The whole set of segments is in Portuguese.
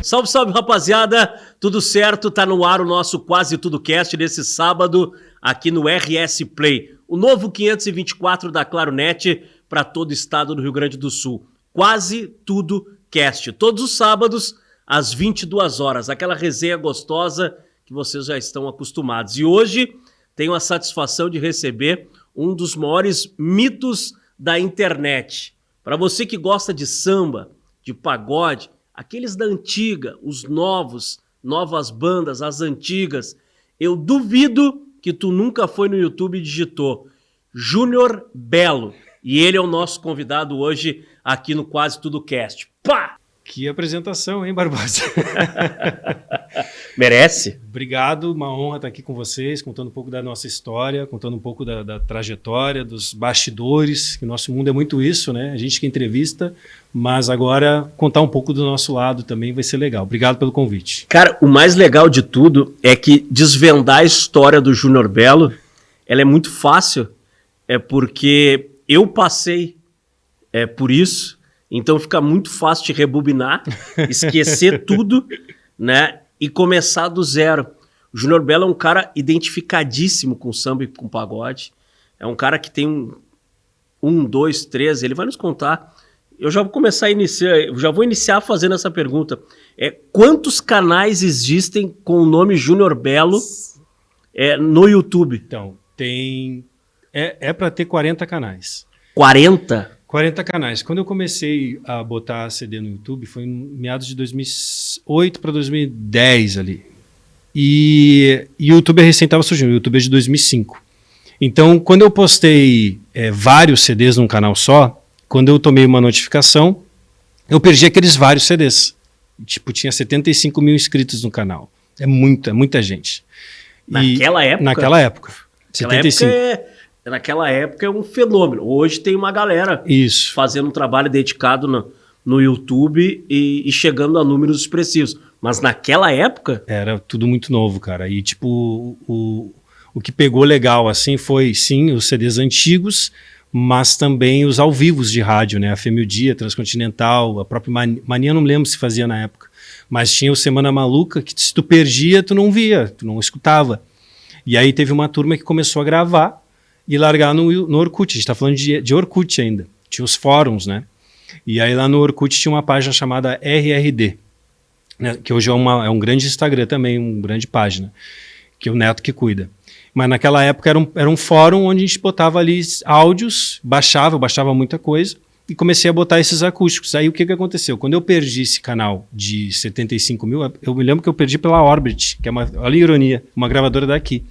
Salve, salve, rapaziada! Tudo certo? Tá no ar o nosso Quase Tudo Cast nesse sábado aqui no RS Play. O novo 524 da Claronet para todo o estado do Rio Grande do Sul. Quase Tudo Cast. Todos os sábados às 22 horas. Aquela resenha gostosa que vocês já estão acostumados. E hoje tenho a satisfação de receber um dos maiores mitos da internet. Para você que gosta de samba, de pagode, aqueles da antiga, os novas bandas, as antigas, eu duvido que tu nunca foi no YouTube e digitou Júnior Belo. E ele é o nosso convidado hoje aqui no Quase Tudo Cast. Pá! Que apresentação, hein, Barbosa? Merece. Obrigado, uma honra estar aqui com vocês, contando um pouco da nossa história, contando um pouco da trajetória, dos bastidores, que o nosso mundo é muito isso, né? A gente que entrevista, mas agora contar um pouco do nosso lado também vai ser legal. Obrigado pelo convite. Cara, o mais legal de tudo é que desvendar a história do Júnior Belo, ela é muito fácil, porque eu passei por isso. Então fica muito fácil de rebobinar, esquecer tudo, né? E começar do zero. O Júnior Belo é um cara identificadíssimo com samba e com pagode. É um cara que tem um, dois, três, ele vai nos contar. Eu já vou começar a iniciar fazendo essa pergunta. Quantos canais existem com o nome Júnior Belo no YouTube? Então, tem... É para ter 40 canais. 40? 40 canais. Quando eu comecei a botar CD no YouTube, foi em meados de 2008 para 2010 ali. E o YouTube recém estava surgindo, o YouTube é de 2005. Então, quando eu postei vários CDs num canal só, quando eu tomei uma notificação, eu perdi aqueles vários CDs. Tipo, tinha 75 mil inscritos no canal. É muita gente. Naquela época? Naquela época. 75. Naquela época é um fenômeno. Hoje tem uma galera fazendo um trabalho dedicado no YouTube e chegando a números expressivos. Mas naquela época... Era tudo muito novo, cara. E tipo, o que pegou legal assim foi, sim, os CDs antigos, mas também os ao vivos de rádio, né? A FM o Dia, Transcontinental, a própria Mania, não me lembro se fazia na época. Mas tinha o Semana Maluca, que se tu perdia, tu não via, tu não escutava. E aí teve uma turma que começou a gravar e largar no Orkut. A gente está falando de Orkut ainda. Tinha os fóruns, né? E aí lá no Orkut tinha uma página chamada RRD, né? Que hoje é um grande Instagram também, uma grande página, que é o Neto que cuida. Mas naquela época era um fórum onde a gente botava ali áudios, eu baixava muita coisa, e comecei a botar esses acústicos. Aí o que aconteceu? Quando eu perdi esse canal de 75 mil, eu me lembro que eu perdi pela Orbit, que é olha a ironia, uma gravadora daqui.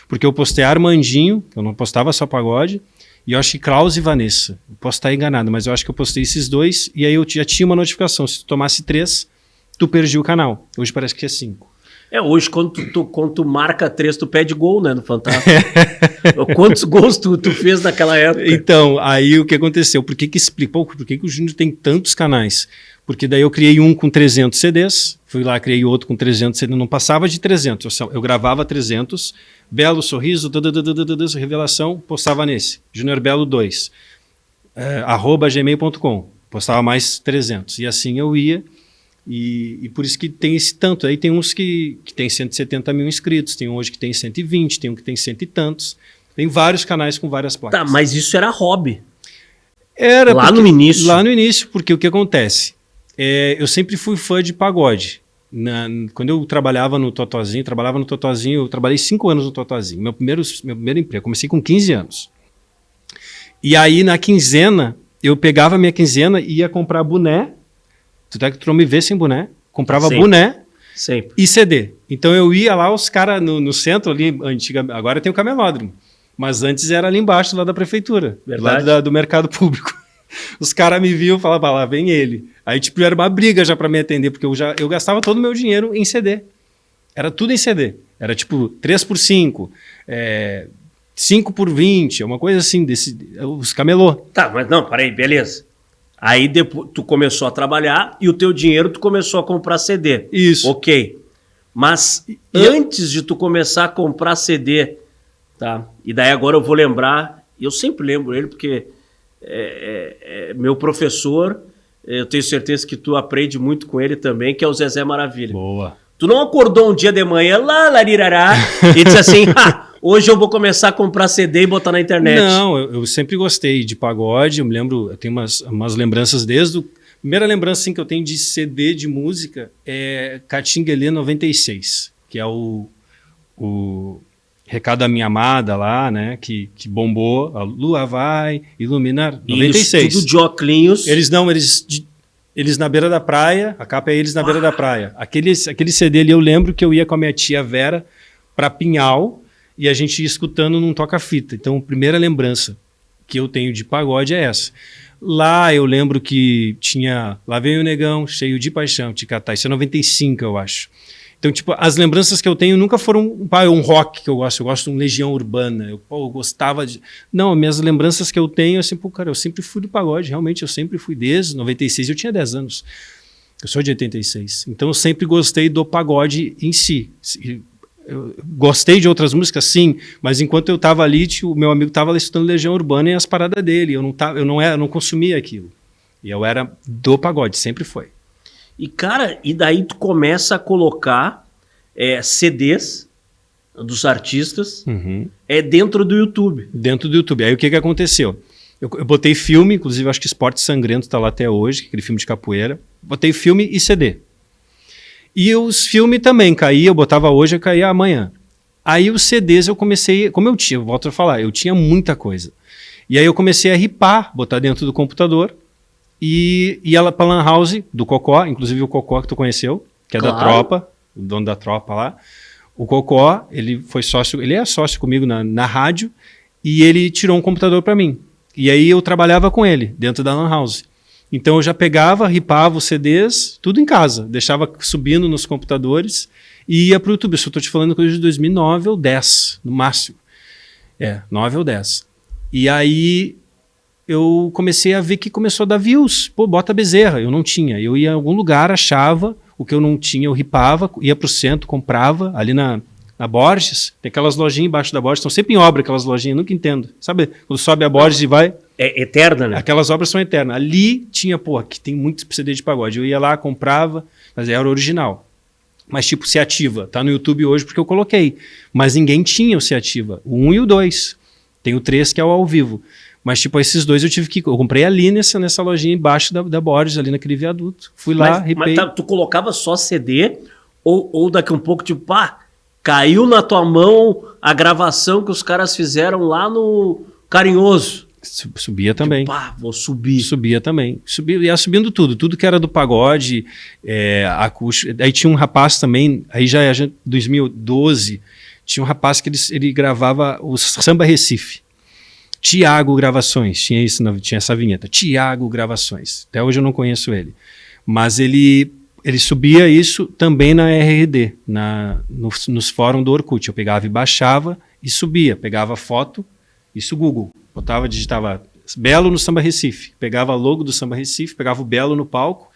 Porque eu postei Armandinho, eu não postava só pagode, e eu acho que Klaus e Vanessa. Eu posso estar enganado, mas eu acho que eu postei esses dois, e aí eu já tinha uma notificação. Se tu tomasse 3, tu perdi o canal. Hoje parece que é 5. Hoje quando tu marca 3, tu pede gol, né, no Fantástico. Quantos gols tu fez naquela época? Então, aí o que aconteceu? Por que o Júnior tem tantos canais? Porque daí eu criei um com 300 CDs, fui lá, criei outro com 300 CDs, não passava de 300, eu gravava 300, Belo Sorriso, revelação, postava nesse, Júnior Belo 2, @gmail.com, postava mais 300, e assim eu ia, e por isso que tem esse tanto. Aí tem uns que tem 170 mil inscritos, tem um hoje que tem 120, tem um que tem 100 e tantos, tem vários canais com várias placas. Tá, mas isso era hobby. Era no início. Lá no início, porque o que acontece? Eu sempre fui fã de pagode. Quando eu trabalhava no Totozinho, eu trabalhei 5 anos no Totozinho. Meu primeiro emprego, comecei com 15 anos. E aí, na quinzena, eu pegava a minha quinzena e ia comprar boné. Tu não me vê sem boné. Comprava boné e CD. Então eu ia lá, os caras no centro ali, agora tem o camelódromo. Mas antes era ali embaixo, lá da prefeitura. Lá do mercado público. Os caras me viam e falavam, lá vem ele. Aí tipo, era uma briga já para me atender, porque eu gastava todo o meu dinheiro em CD. Era tudo em CD. Era tipo 3 por 5, 5 por 20, uma coisa assim, os camelô. Tá, mas não, peraí, beleza. Aí depois tu começou a trabalhar e o teu dinheiro tu começou a comprar CD. Isso. Ok. Mas antes de tu começar a comprar CD, tá? E daí agora eu vou lembrar, eu sempre lembro ele porque meu professor eu tenho certeza que tu aprende muito com ele também, que é o Zezé Maravilha. Boa. Tu não acordou um dia de manhã, larirará, e disse assim, hoje eu vou começar a comprar CD e botar na internet. Não, eu sempre gostei de pagode, eu me lembro, eu tenho umas lembranças desde a primeira lembrança assim, que eu tenho de CD de música é Catinguelê 96, que é o Recado da Minha Amada lá, né, que bombou, a lua vai iluminar, 96. Isso, tudo de óculos. Eles na beira da praia, a capa é eles na beira da praia. Aquele CD ali eu lembro que eu ia com a minha tia Vera para Pinhal e a gente ia escutando num toca-fita. Então, a primeira lembrança que eu tenho de pagode é essa. Lá eu lembro que tinha Lá Vem o Negão, Cheio de Paixão, Ticatá. Isso é 95, eu acho. Então, tipo, as lembranças que eu tenho nunca foram um rock que eu gosto de um Legião Urbana, eu gostava de... Não, minhas lembranças que eu tenho, assim, cara, eu sempre fui do pagode, realmente, eu sempre fui desde 96, eu tinha 10 anos, eu sou de 86, então eu sempre gostei do pagode em si. Eu gostei de outras músicas, sim, mas enquanto eu estava ali, o meu amigo estava estudando Legião Urbana e as paradas dele, eu não consumia aquilo, e eu era do pagode, sempre foi. E, cara, e daí tu começa a colocar CDs dos artistas dentro do YouTube. Dentro do YouTube. Aí o que aconteceu? Eu botei filme, inclusive acho que Esporte Sangrento está lá até hoje, aquele filme de capoeira. Botei filme e CD. E os filmes também caía, eu botava hoje, eu caía amanhã. Aí os CDs eu comecei, como eu volto a falar, eu tinha muita coisa. E aí eu comecei a ripar, botar dentro do computador, e ia para Lan House do Cocó, inclusive o Cocó que tu conheceu, que é claro. Da Tropa, o dono da Tropa lá. O Cocó, ele é sócio comigo na rádio, e ele tirou um computador para mim. E aí eu trabalhava com ele, dentro da Lan House. Então eu já pegava, ripava os CDs, tudo em casa, deixava subindo nos computadores e ia para o YouTube. Eu estou te falando coisa de 2009 ou 10, no máximo. 9 ou 10. E aí eu comecei a ver que começou a dar views. Pô, bota Bezerra. Eu não tinha. Eu ia em algum lugar, achava, o que eu não tinha eu ripava, ia para o centro, comprava, ali na Borges, tem aquelas lojinhas embaixo da Borges, estão sempre em obra aquelas lojinhas, nunca entendo. Sabe, quando sobe a Borges e vai... É eterna, né? Aquelas obras são eternas. Ali tinha, que tem muito CD de pagode. Eu ia lá, comprava, mas era original. Mas tipo, Se Ativa, tá no YouTube hoje porque eu coloquei. Mas ninguém tinha o Se Ativa. O 1 e o 2. Tem o 3 que é o ao vivo. Mas tipo, esses dois eu comprei ali nessa lojinha embaixo da Borges, ali naquele viaduto. Fui lá, ripei. Mas tu colocava só CD ou daqui um pouco, tipo, caiu na tua mão a gravação que os caras fizeram lá no Carinhoso. Subia também. Vou subir. Subia também. Ia subindo tudo que era do pagode, acústico. Aí tinha um rapaz também, aí já é 2012, tinha um rapaz que ele gravava o Samba Recife. Tiago Gravações, tinha essa vinheta. Tiago Gravações. Até hoje eu não conheço ele. Mas ele subia isso também na RRD, nos fóruns do Orkut. Eu pegava e baixava e subia. Pegava foto, isso Google. Digitava Belo no Samba Recife. Pegava logo do Samba Recife, pegava o Belo no palco,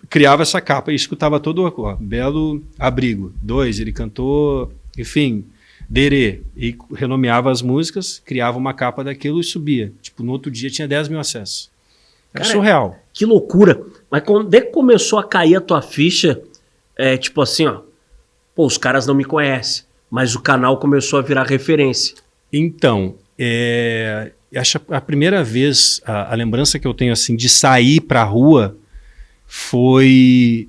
criava essa capa e escutava todo Belo Abrigo. 2, ele cantou, enfim, Derê. E renomeava as músicas, criava uma capa daquilo e subia. Tipo, no outro dia tinha 10 mil acessos. Era surreal. Que loucura. Mas quando é que começou a cair a tua ficha? Tipo assim, os caras não me conhecem, mas o canal começou a virar referência. Então, acho a primeira vez, a lembrança que eu tenho assim de sair pra rua foi...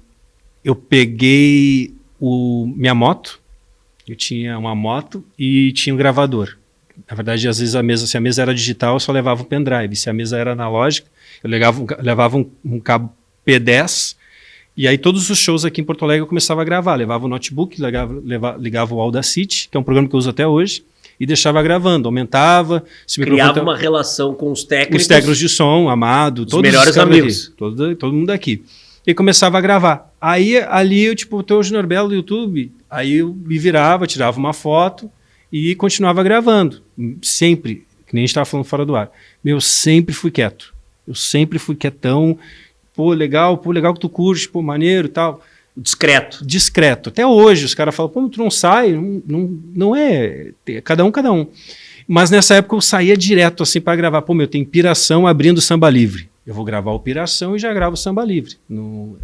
Eu peguei minha moto, eu tinha uma moto e tinha um gravador. Na verdade, às vezes se a mesa era digital, eu só levava um pendrive. Se a mesa era analógica, eu levava um cabo P10, e aí todos os shows aqui em Porto Alegre eu começava a gravar. Levava o notebook, ligava o Audacity, que é um programa que eu uso até hoje, e deixava gravando, aumentava. Criava uma relação com os técnicos. Os técnicos de som, Amado, todos os melhores amigos. Aqui, todo mundo aqui. E começava a gravar. Aí ali eu botei o Junior Belo do YouTube, aí eu me virava, tirava uma foto e continuava gravando. Sempre, que nem a gente estava falando fora do ar. Eu sempre fui quieto. Eu sempre fui quietão. Legal que tu curte, maneiro e tal. Discreto. Até hoje os caras falam, tu não sai? Não é. Cada um. Mas nessa época eu saía direto assim para gravar. Tem Piração abrindo Samba Livre. eu vou gravar o Piração e já gravo o Samba Livre.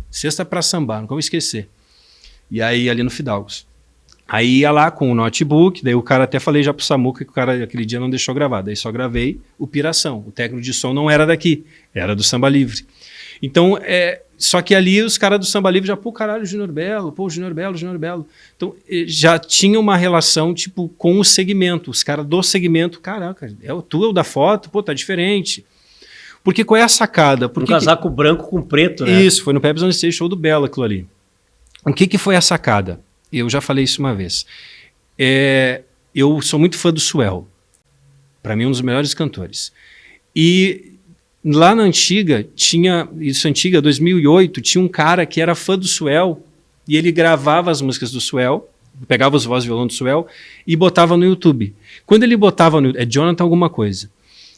Sexta pra Sambar, não como esquecer. E aí, ali no Fidalgos. Aí ia lá com o notebook, daí o cara, até falei já pro Samuca que o cara aquele dia não deixou gravar, daí só gravei o Piração. O técnico de som não era daqui, era do Samba Livre. Então, só que ali os caras do Samba Livre já, pô, caralho, Júnior Belo, pô, Júnior Belo. Então, já tinha uma relação, tipo, com o segmento. Os caras do segmento, caraca, tu é o da foto, pô, tá diferente. Porque qual é a sacada? Um casaco branco com preto, né? Isso, foi no Pepsi On Stage Show do Belo aquilo ali. O que foi a sacada? Eu já falei isso uma vez. Eu sou muito fã do Suel. Para mim, um dos melhores cantores. E lá na Antiga, 2008, tinha um cara que era fã do Suel e ele gravava as músicas do Suel, pegava os vozes e violão do Suel e botava no YouTube. Quando ele botava no... É Jonathan alguma coisa.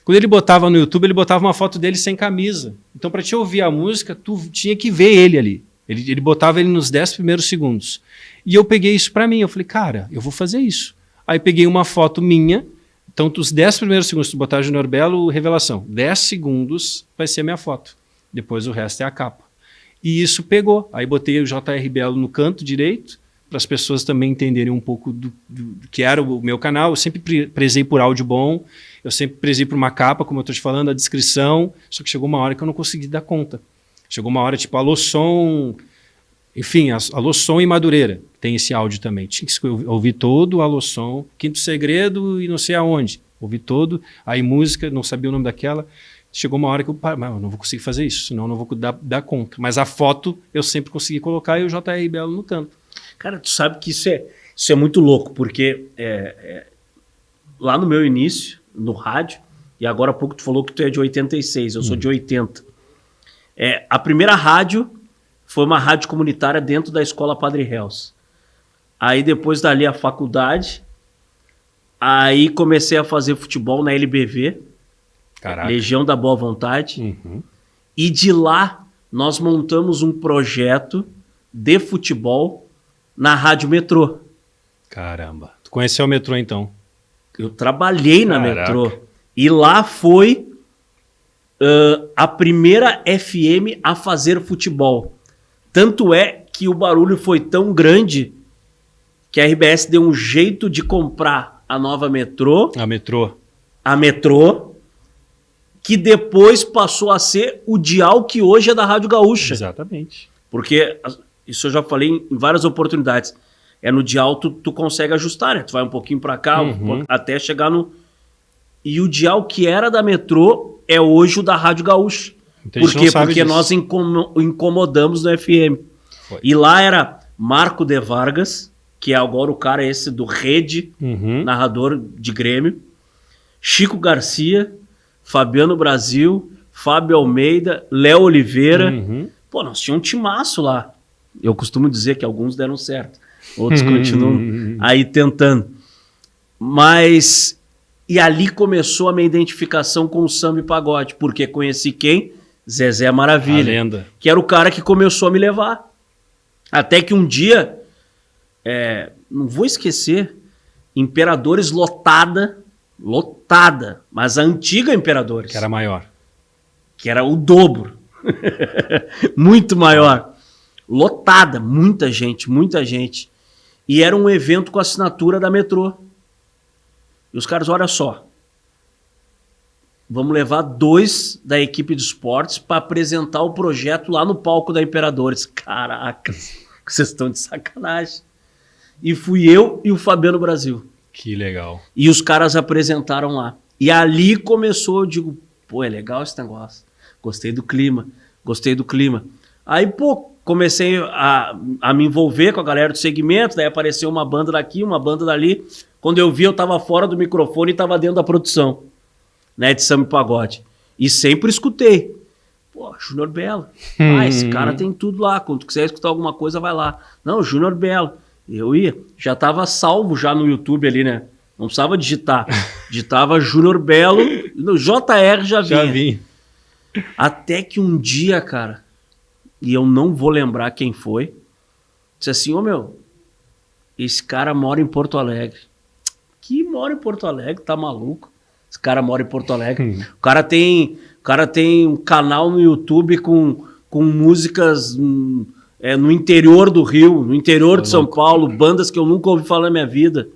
Quando ele botava no YouTube, ele botava uma foto dele sem camisa. Então, para te ouvir a música, tu tinha que ver ele ali. Ele botava ele nos 10 primeiros segundos. E eu peguei isso para mim. Eu falei, cara, eu vou fazer isso. Aí peguei uma foto minha. Então, os 10 primeiros segundos, tu botar Júnior Belo, revelação. 10 segundos vai ser a minha foto. Depois o resto é a capa. E isso pegou. Aí botei o J.R. Belo no canto direito, para as pessoas também entenderem um pouco do que era o meu canal. Eu sempre prezei por áudio bom. Eu sempre prezei por uma capa, como eu estou te falando, a descrição. Só que chegou uma hora que eu não consegui dar conta. Chegou uma hora, tipo, Alô Som... Enfim, Alô Som e Madureira. Tem esse áudio também. Tinha que ouvir todo, Alô Som, Quinto Segredo e não sei aonde. Ouvi todo, aí música, não sabia o nome daquela. Chegou uma hora que eu não vou conseguir fazer isso, senão eu não vou dar conta. Mas a foto eu sempre consegui colocar e o J.R. Belo no canto. Cara, tu sabe que isso é muito louco, porque lá no meu início, no rádio, e agora há pouco tu falou que tu é de 86, eu sou de 80. A primeira rádio foi uma rádio comunitária dentro da escola Padre Hells. Aí depois dali a faculdade, aí comecei a fazer futebol na LBV, Caraca. Legião da Boa Vontade, e de lá nós montamos um projeto de futebol na Rádio Metrô. Caramba. Tu conheceu o Metrô então? Eu trabalhei na Metrô. E lá foi a primeira FM a fazer futebol. Tanto é que o barulho foi tão grande que a RBS deu um jeito de comprar a nova Metrô. A Metrô, que depois passou a ser o dial que hoje é da Rádio Gaúcha. Exatamente. Porque, isso eu já falei em várias oportunidades, no dial tu consegue ajustar, né? Tu vai um pouquinho para cá, até chegar no... E o dial que era da Metrô é hoje o da Rádio Gaúcha. Por quê? Porque nós incomodamos no FM. Foi. E lá era Marco de Vargas, que é agora o cara esse do Rede, narrador de Grêmio, Chico Garcia, Fabiano Brasil, Fábio Almeida, Léo Oliveira. Pô, nós tínhamos um timaço lá. Eu costumo dizer que alguns deram certo, outros continuam aí tentando. Mas... E ali começou a minha identificação com o samba e pagode, porque conheci quem? Zezé Maravilha, a lenda. Que era o cara que começou a me levar. Até que um dia, não vou esquecer, Imperadores lotada, mas a antiga Imperadores. Que era maior. Que era o dobro. Muito maior. Lotada, muita gente. E era um evento com assinatura da Metrô. E os caras, olha só, vamos levar 2 da equipe de esportes para apresentar o projeto lá no palco da Imperadores. Caraca, vocês estão de sacanagem. E fui eu e o Fabiano Brasil. Que legal. E os caras apresentaram lá. E ali começou, eu digo, pô, é legal esse negócio. Gostei do clima. Aí, pô, comecei a me envolver com a galera do segmento, daí apareceu uma banda daqui, uma banda dali. Quando eu vi, eu tava fora do microfone e tava dentro da produção, né, de samba e pagode. E sempre escutei. Pô, Júnior Belo. Esse cara tem tudo lá. Quando tu quiser escutar alguma coisa, vai lá. Não, Júnior Belo. Eu ia. Já tava salvo já no YouTube ali, né? Não precisava digitar. Digitava Júnior Belo. No JR já vinha. Já vim. Até que um dia, cara, e eu não vou lembrar quem foi, disse assim, esse cara mora em Porto Alegre. Que mora em Porto Alegre, tá maluco? Esse cara mora em Porto Alegre. O cara tem O cara tem um canal no YouTube com músicas no interior do Rio, no interior de São Paulo, bandas que eu nunca ouvi falar na minha vida.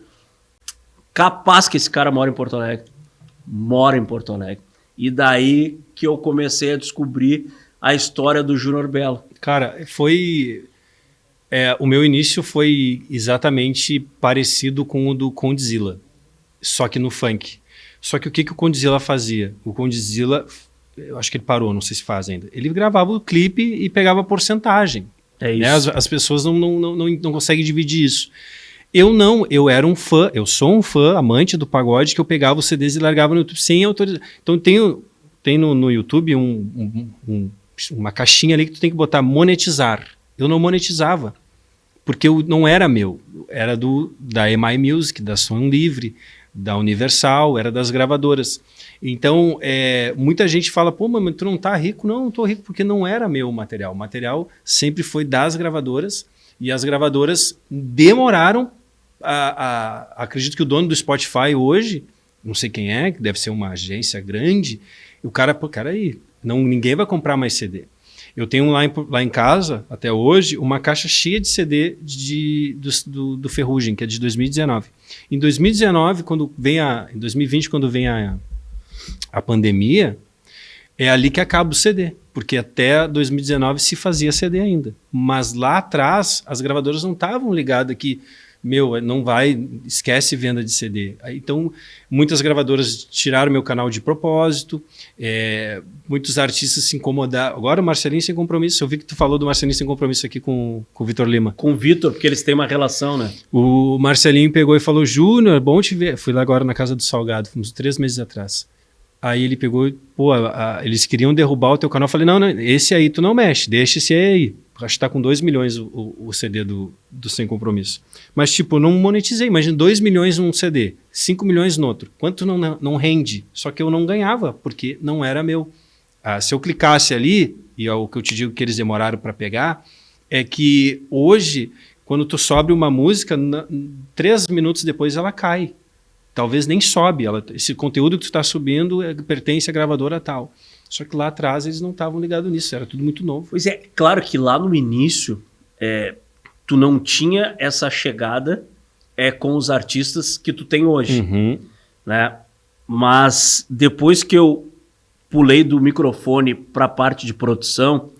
Capaz que esse cara mora em Porto Alegre. Mora em Porto Alegre. E daí que eu comecei a descobrir a história do Júnior Belo. Cara, o meu início foi exatamente parecido com o do Condzilla, só que no funk. Só que o que o Condzilla fazia? O Condzilla, eu acho que ele parou, não sei se faz ainda. Ele gravava o clipe e pegava porcentagem. É isso. As pessoas não conseguem dividir isso. Eu não, eu era um fã, eu sou um fã, amante do pagode, que eu pegava os CDs e largava no YouTube sem autorização. Então tem no YouTube uma caixinha ali que tu tem que botar monetizar. Eu não monetizava, porque não era meu, era da EMI Music, da Som Livre, da Universal, era das gravadoras. Então, muita gente fala, pô, mas tu não tá rico? Não tô rico, porque não era meu o material. O material sempre foi das gravadoras, e as gravadoras demoraram acredito que o dono do Spotify hoje, não sei quem é, que deve ser uma agência grande, e o cara, pô, cara aí, ninguém vai comprar mais CD. Eu tenho lá em casa, até hoje, uma caixa cheia de CD do Ferrugem, que é de 2019. Em 2019, em 2020, quando vem a pandemia, é ali que acaba o CD, porque até 2019 se fazia CD ainda. Mas lá atrás, as gravadoras não estavam ligadas que não vai, esquece venda de CD. Então, muitas gravadoras tiraram meu canal de propósito, muitos artistas se incomodaram. Agora o Marcelinho Sem Compromisso, eu vi que tu falou do Marcelinho Sem Compromisso aqui com o Vitor Lima. Com o Vitor, porque eles têm uma relação, né? O Marcelinho pegou e falou, Júnior, bom te ver. Fui lá agora na casa do Salgado, fomos 3 meses atrás. Aí ele pegou, pô, eles queriam derrubar o teu canal. Eu falei, não, esse aí tu não mexe, deixa esse aí. Acho que tá com 2 milhões o CD do Sem Compromisso. Mas, tipo, não monetizei. Imagina, 2 milhões num CD, 5 milhões no outro. Quanto não rende? Só que eu não ganhava, porque não era meu. Se eu clicasse ali, e é o que eu te digo que eles demoraram para pegar, é que hoje, quando tu sobe uma música, 3 minutos depois ela cai. Talvez nem sobe. Esse conteúdo que tu está subindo pertence à gravadora tal. Só que lá atrás eles não estavam ligados nisso, era tudo muito novo. Pois é, claro que lá no início tu não tinha essa chegada com os artistas que tu tem hoje. Uhum. Né? Mas depois que eu pulei do microfone para a parte de produção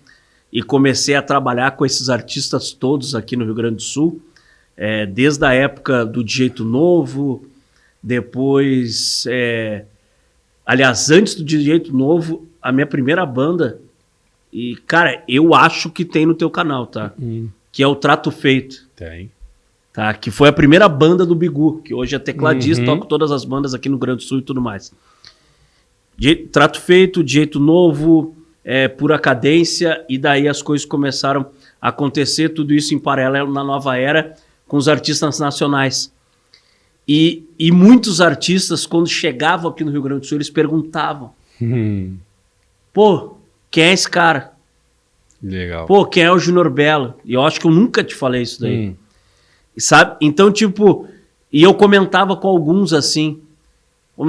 e comecei a trabalhar com esses artistas todos aqui no Rio Grande do Sul, desde a época do De Jeito Novo, depois... aliás, antes do De Jeito Novo, a minha primeira banda, e, cara, eu acho que tem no teu canal, tá? Que é o Trato Feito. Tem. Tá? Que foi a primeira banda do Bigu, que hoje é tecladista, toco todas as bandas aqui no Rio Grande do Sul e tudo mais. Trato Feito, De Jeito Novo, Pura Cadência, e daí as coisas começaram a acontecer, tudo isso em paralelo na nova era, com os artistas nacionais. E muitos artistas, quando chegavam aqui no Rio Grande do Sul, eles perguntavam, pô, quem é esse cara? Legal. Pô, quem é o Júnior Belo? E eu acho que eu nunca te falei isso daí. Sabe? Então, tipo, e eu comentava com alguns assim,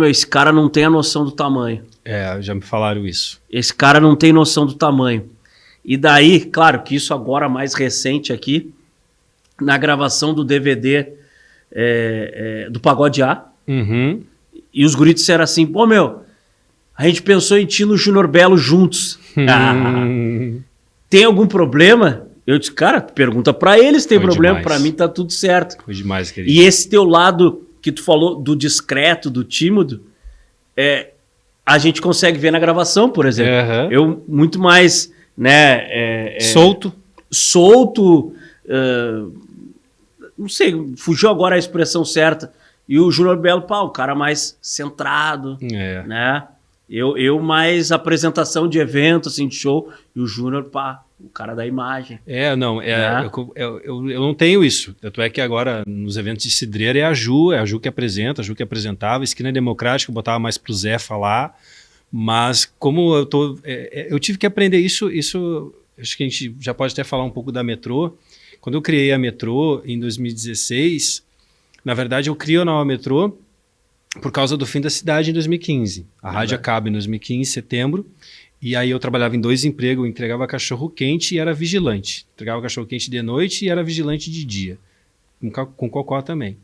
esse cara não tem a noção do tamanho. Já me falaram isso. Esse cara não tem noção do tamanho. E daí, claro que isso agora mais recente aqui, na gravação do DVD do Pagode A, e os guris disseram assim, pô, a gente pensou em ti no Júnior Belo juntos. Tem algum problema? Eu disse, cara, pergunta pra eles se tem problema, pra mim tá tudo certo. Foi demais, querido. E esse teu lado que tu falou do discreto, do tímido, a gente consegue ver na gravação, por exemplo. Eu muito mais, né... Solto, não sei, fugiu agora a expressão certa. E o Júnior Belo, o cara mais centrado, né? Eu mais apresentação de evento, assim, de show, e o Júnior, o cara da imagem. Eu não tenho isso. Tanto é que agora, nos eventos de cidreira, é a Ju que apresenta, a Ju que apresentava, Esquina Democrática, eu botava mais pro Zé falar, mas como eu tive que aprender isso, acho que a gente já pode até falar um pouco da Metrô. Quando eu criei a Metrô, em 2016, na verdade eu criei a nova Metrô, por causa do fim da cidade em 2015. A rádio acaba em 2015, setembro, e aí eu trabalhava em 2 empregos, eu entregava cachorro-quente e era vigilante. Entregava cachorro-quente de noite e era vigilante de dia, com cocó também.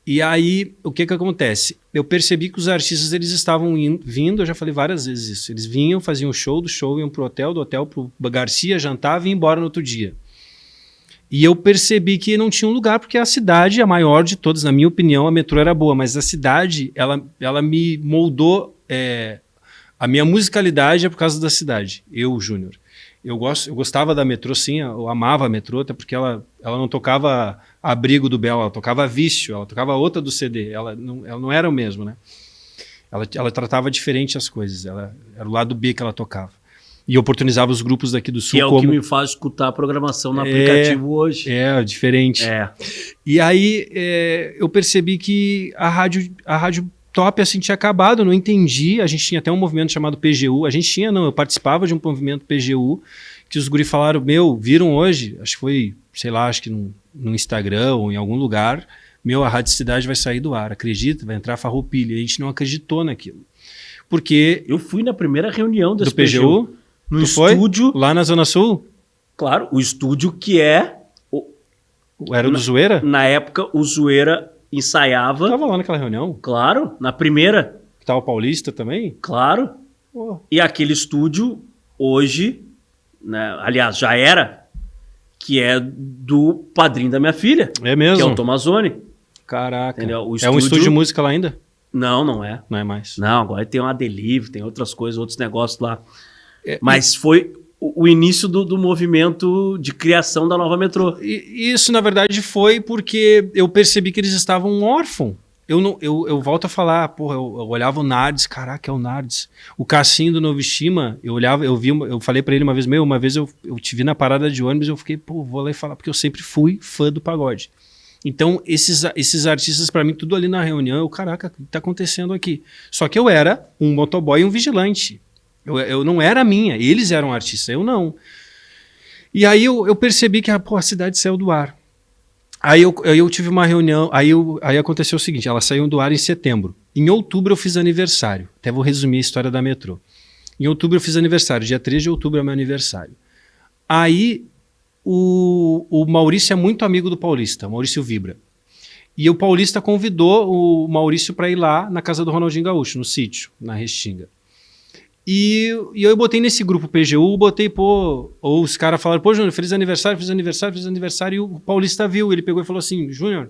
E aí, o que acontece? Eu percebi que os artistas eles estavam vindo, eu já falei várias vezes isso, eles vinham, faziam show, do show iam pro hotel, do hotel pro Garcia, jantavam e iam embora no outro dia. E eu percebi que não tinha um lugar, porque a cidade, a maior de todas, na minha opinião, a metrô era boa, mas a cidade, ela me moldou, a minha musicalidade é por causa da cidade, eu, Júnior. Eu gostava da metrô, sim, eu amava a metrô, até porque ela não tocava Abrigo do Bel, ela tocava Vício, ela tocava outra do CD, ela não era o mesmo, né? Ela tratava diferente as coisas, era o lado B que ela tocava. E oportunizava os grupos daqui do Sul. Que é o que me faz escutar a programação no aplicativo hoje. É, diferente. E aí eu percebi que a rádio top assim tinha acabado, eu não entendi. A gente tinha até um movimento chamado PGU. Eu participava de um movimento PGU, que os guri falaram, viram hoje, acho que foi, sei lá, acho que no Instagram ou em algum lugar, a Rádio Cidade vai sair do ar, acredita? Vai entrar Farroupilha. E a gente não acreditou naquilo. Porque... Eu fui na primeira reunião desse do PGU. No estúdio. Lá na Zona Sul? Claro, o estúdio que é... Era o do Zoeira? Na época, o Zoeira ensaiava. Tava lá naquela reunião? Claro, na primeira. Tava o Paulista também? Claro. Oh. E aquele estúdio, hoje, né, aliás, já era, que é do padrinho da minha filha. É mesmo? Que é o Tomazoni. Caraca. O estúdio... É um estúdio de música lá ainda? Não, não é. Não é mais? Não, agora tem uma Delivery, tem outras coisas, outros negócios lá. Mas foi o início do movimento de criação da nova metrô. E isso, na verdade, foi porque eu percebi que eles estavam órfãos. Eu volto a falar, porra, eu olhava o Nardes, caraca, é o Nardes. O Cassinho do Novo Estima, eu falei pra ele uma vez eu te vi na parada de ônibus, eu fiquei, vou lá e falar, porque eu sempre fui fã do pagode. Então, esses artistas, pra mim, tudo ali na reunião, caraca, o que tá acontecendo aqui? Só que eu era um motoboy e um vigilante. Eu não era minha, eles eram artistas, eu não. E aí eu percebi que a cidade saiu do ar. Aí eu tive uma reunião, aí aconteceu o seguinte, ela saiu do ar em setembro. Em outubro eu fiz aniversário, até vou resumir a história da metrô. Em outubro eu fiz aniversário, dia 3 de outubro é meu aniversário. Aí o Maurício é muito amigo do Paulista, o Maurício Vibra. E o Paulista convidou o Maurício para ir lá na casa do Ronaldinho Gaúcho, no sítio, na Restinga. E eu botei nesse grupo PGU, ou os caras falaram, Júnior, feliz aniversário, e o Paulista viu, ele pegou e falou assim, Júnior,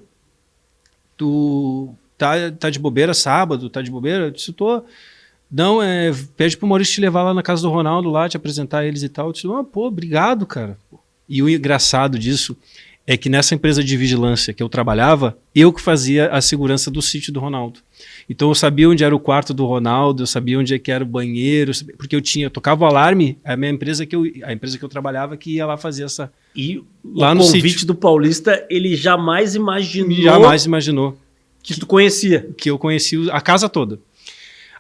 tu tá de bobeira sábado, tá de bobeira? Eu disse, tô. Não, pede pro Maurício te levar lá na casa do Ronaldo, lá, te apresentar eles e tal. Eu disse, obrigado, cara. E o engraçado disso é que nessa empresa de vigilância que eu trabalhava, eu que fazia a segurança do sítio do Ronaldo. Então eu sabia onde era o quarto do Ronaldo, eu sabia onde é que era o banheiro, porque eu tocava o alarme, a empresa que eu trabalhava que ia lá fazer essa... E lá no convite do Paulista, ele jamais imaginou... Jamais imaginou. Que tu conhecia. Que eu conhecia a casa toda.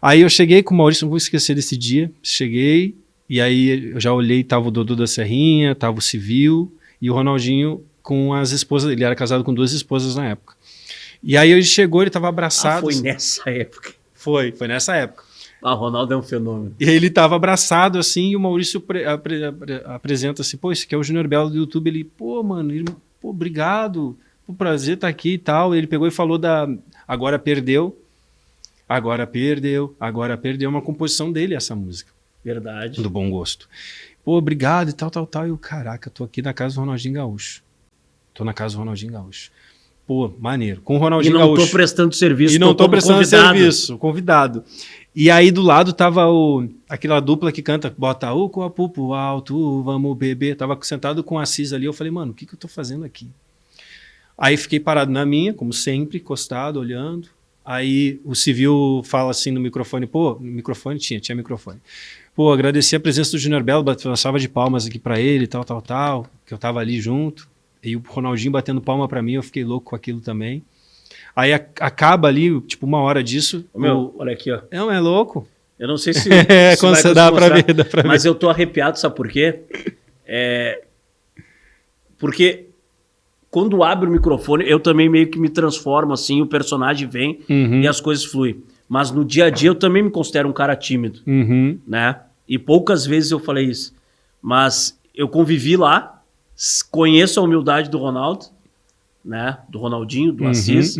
Aí eu cheguei com o Maurício, não vou esquecer desse dia, cheguei, e aí eu já olhei, tava o Dodô da Serrinha, tava o Civil, e o Ronaldinho com as esposas, ele era casado com 2 esposas na época. E aí ele chegou, ele estava abraçado. Foi nessa época. Foi nessa época. O Ronaldo é um fenômeno. E ele estava abraçado assim, e o Maurício apresenta assim, esse aqui é o Júnior Belo do YouTube. Ele, mano, obrigado, prazer estar aqui e tal. Ele pegou e falou Agora Perdeu, uma composição dele, essa música. Verdade. Do Bom Gosto. Obrigado e tal. E eu, caraca, tô aqui na casa do Ronaldinho Gaúcho. Maneiro. Com o Ronaldinho Gaúcho. E não tô prestando serviço. E não tô prestando serviço, convidado. E aí do lado tava aquela dupla que canta Bota o copo pro alto, vamos beber. Tava sentado com o Assis ali. Eu falei, mano, o que eu tô fazendo aqui? Aí fiquei parado na minha, como sempre, encostado, olhando. Aí o Civil fala assim no microfone, microfone tinha microfone. Agradeci a presença do Júnior Belo, uma salva de palmas aqui pra ele, tal, que eu tava ali junto. E o Ronaldinho batendo palma pra mim, eu fiquei louco com aquilo também. Aí acaba ali, tipo, 1 hora disso. Olha aqui, ó. Não, é louco. Eu não sei se... quando você dá pra ver. Mas eu tô arrepiado, sabe por quê? Porque quando abre o microfone, eu também meio que me transformo assim, o personagem vem e as coisas fluem. Mas no dia a dia eu também me considero um cara tímido, né? E poucas vezes eu falei isso. Mas eu convivi lá, conheço a humildade do Ronaldo, né? Do Ronaldinho, do Assis.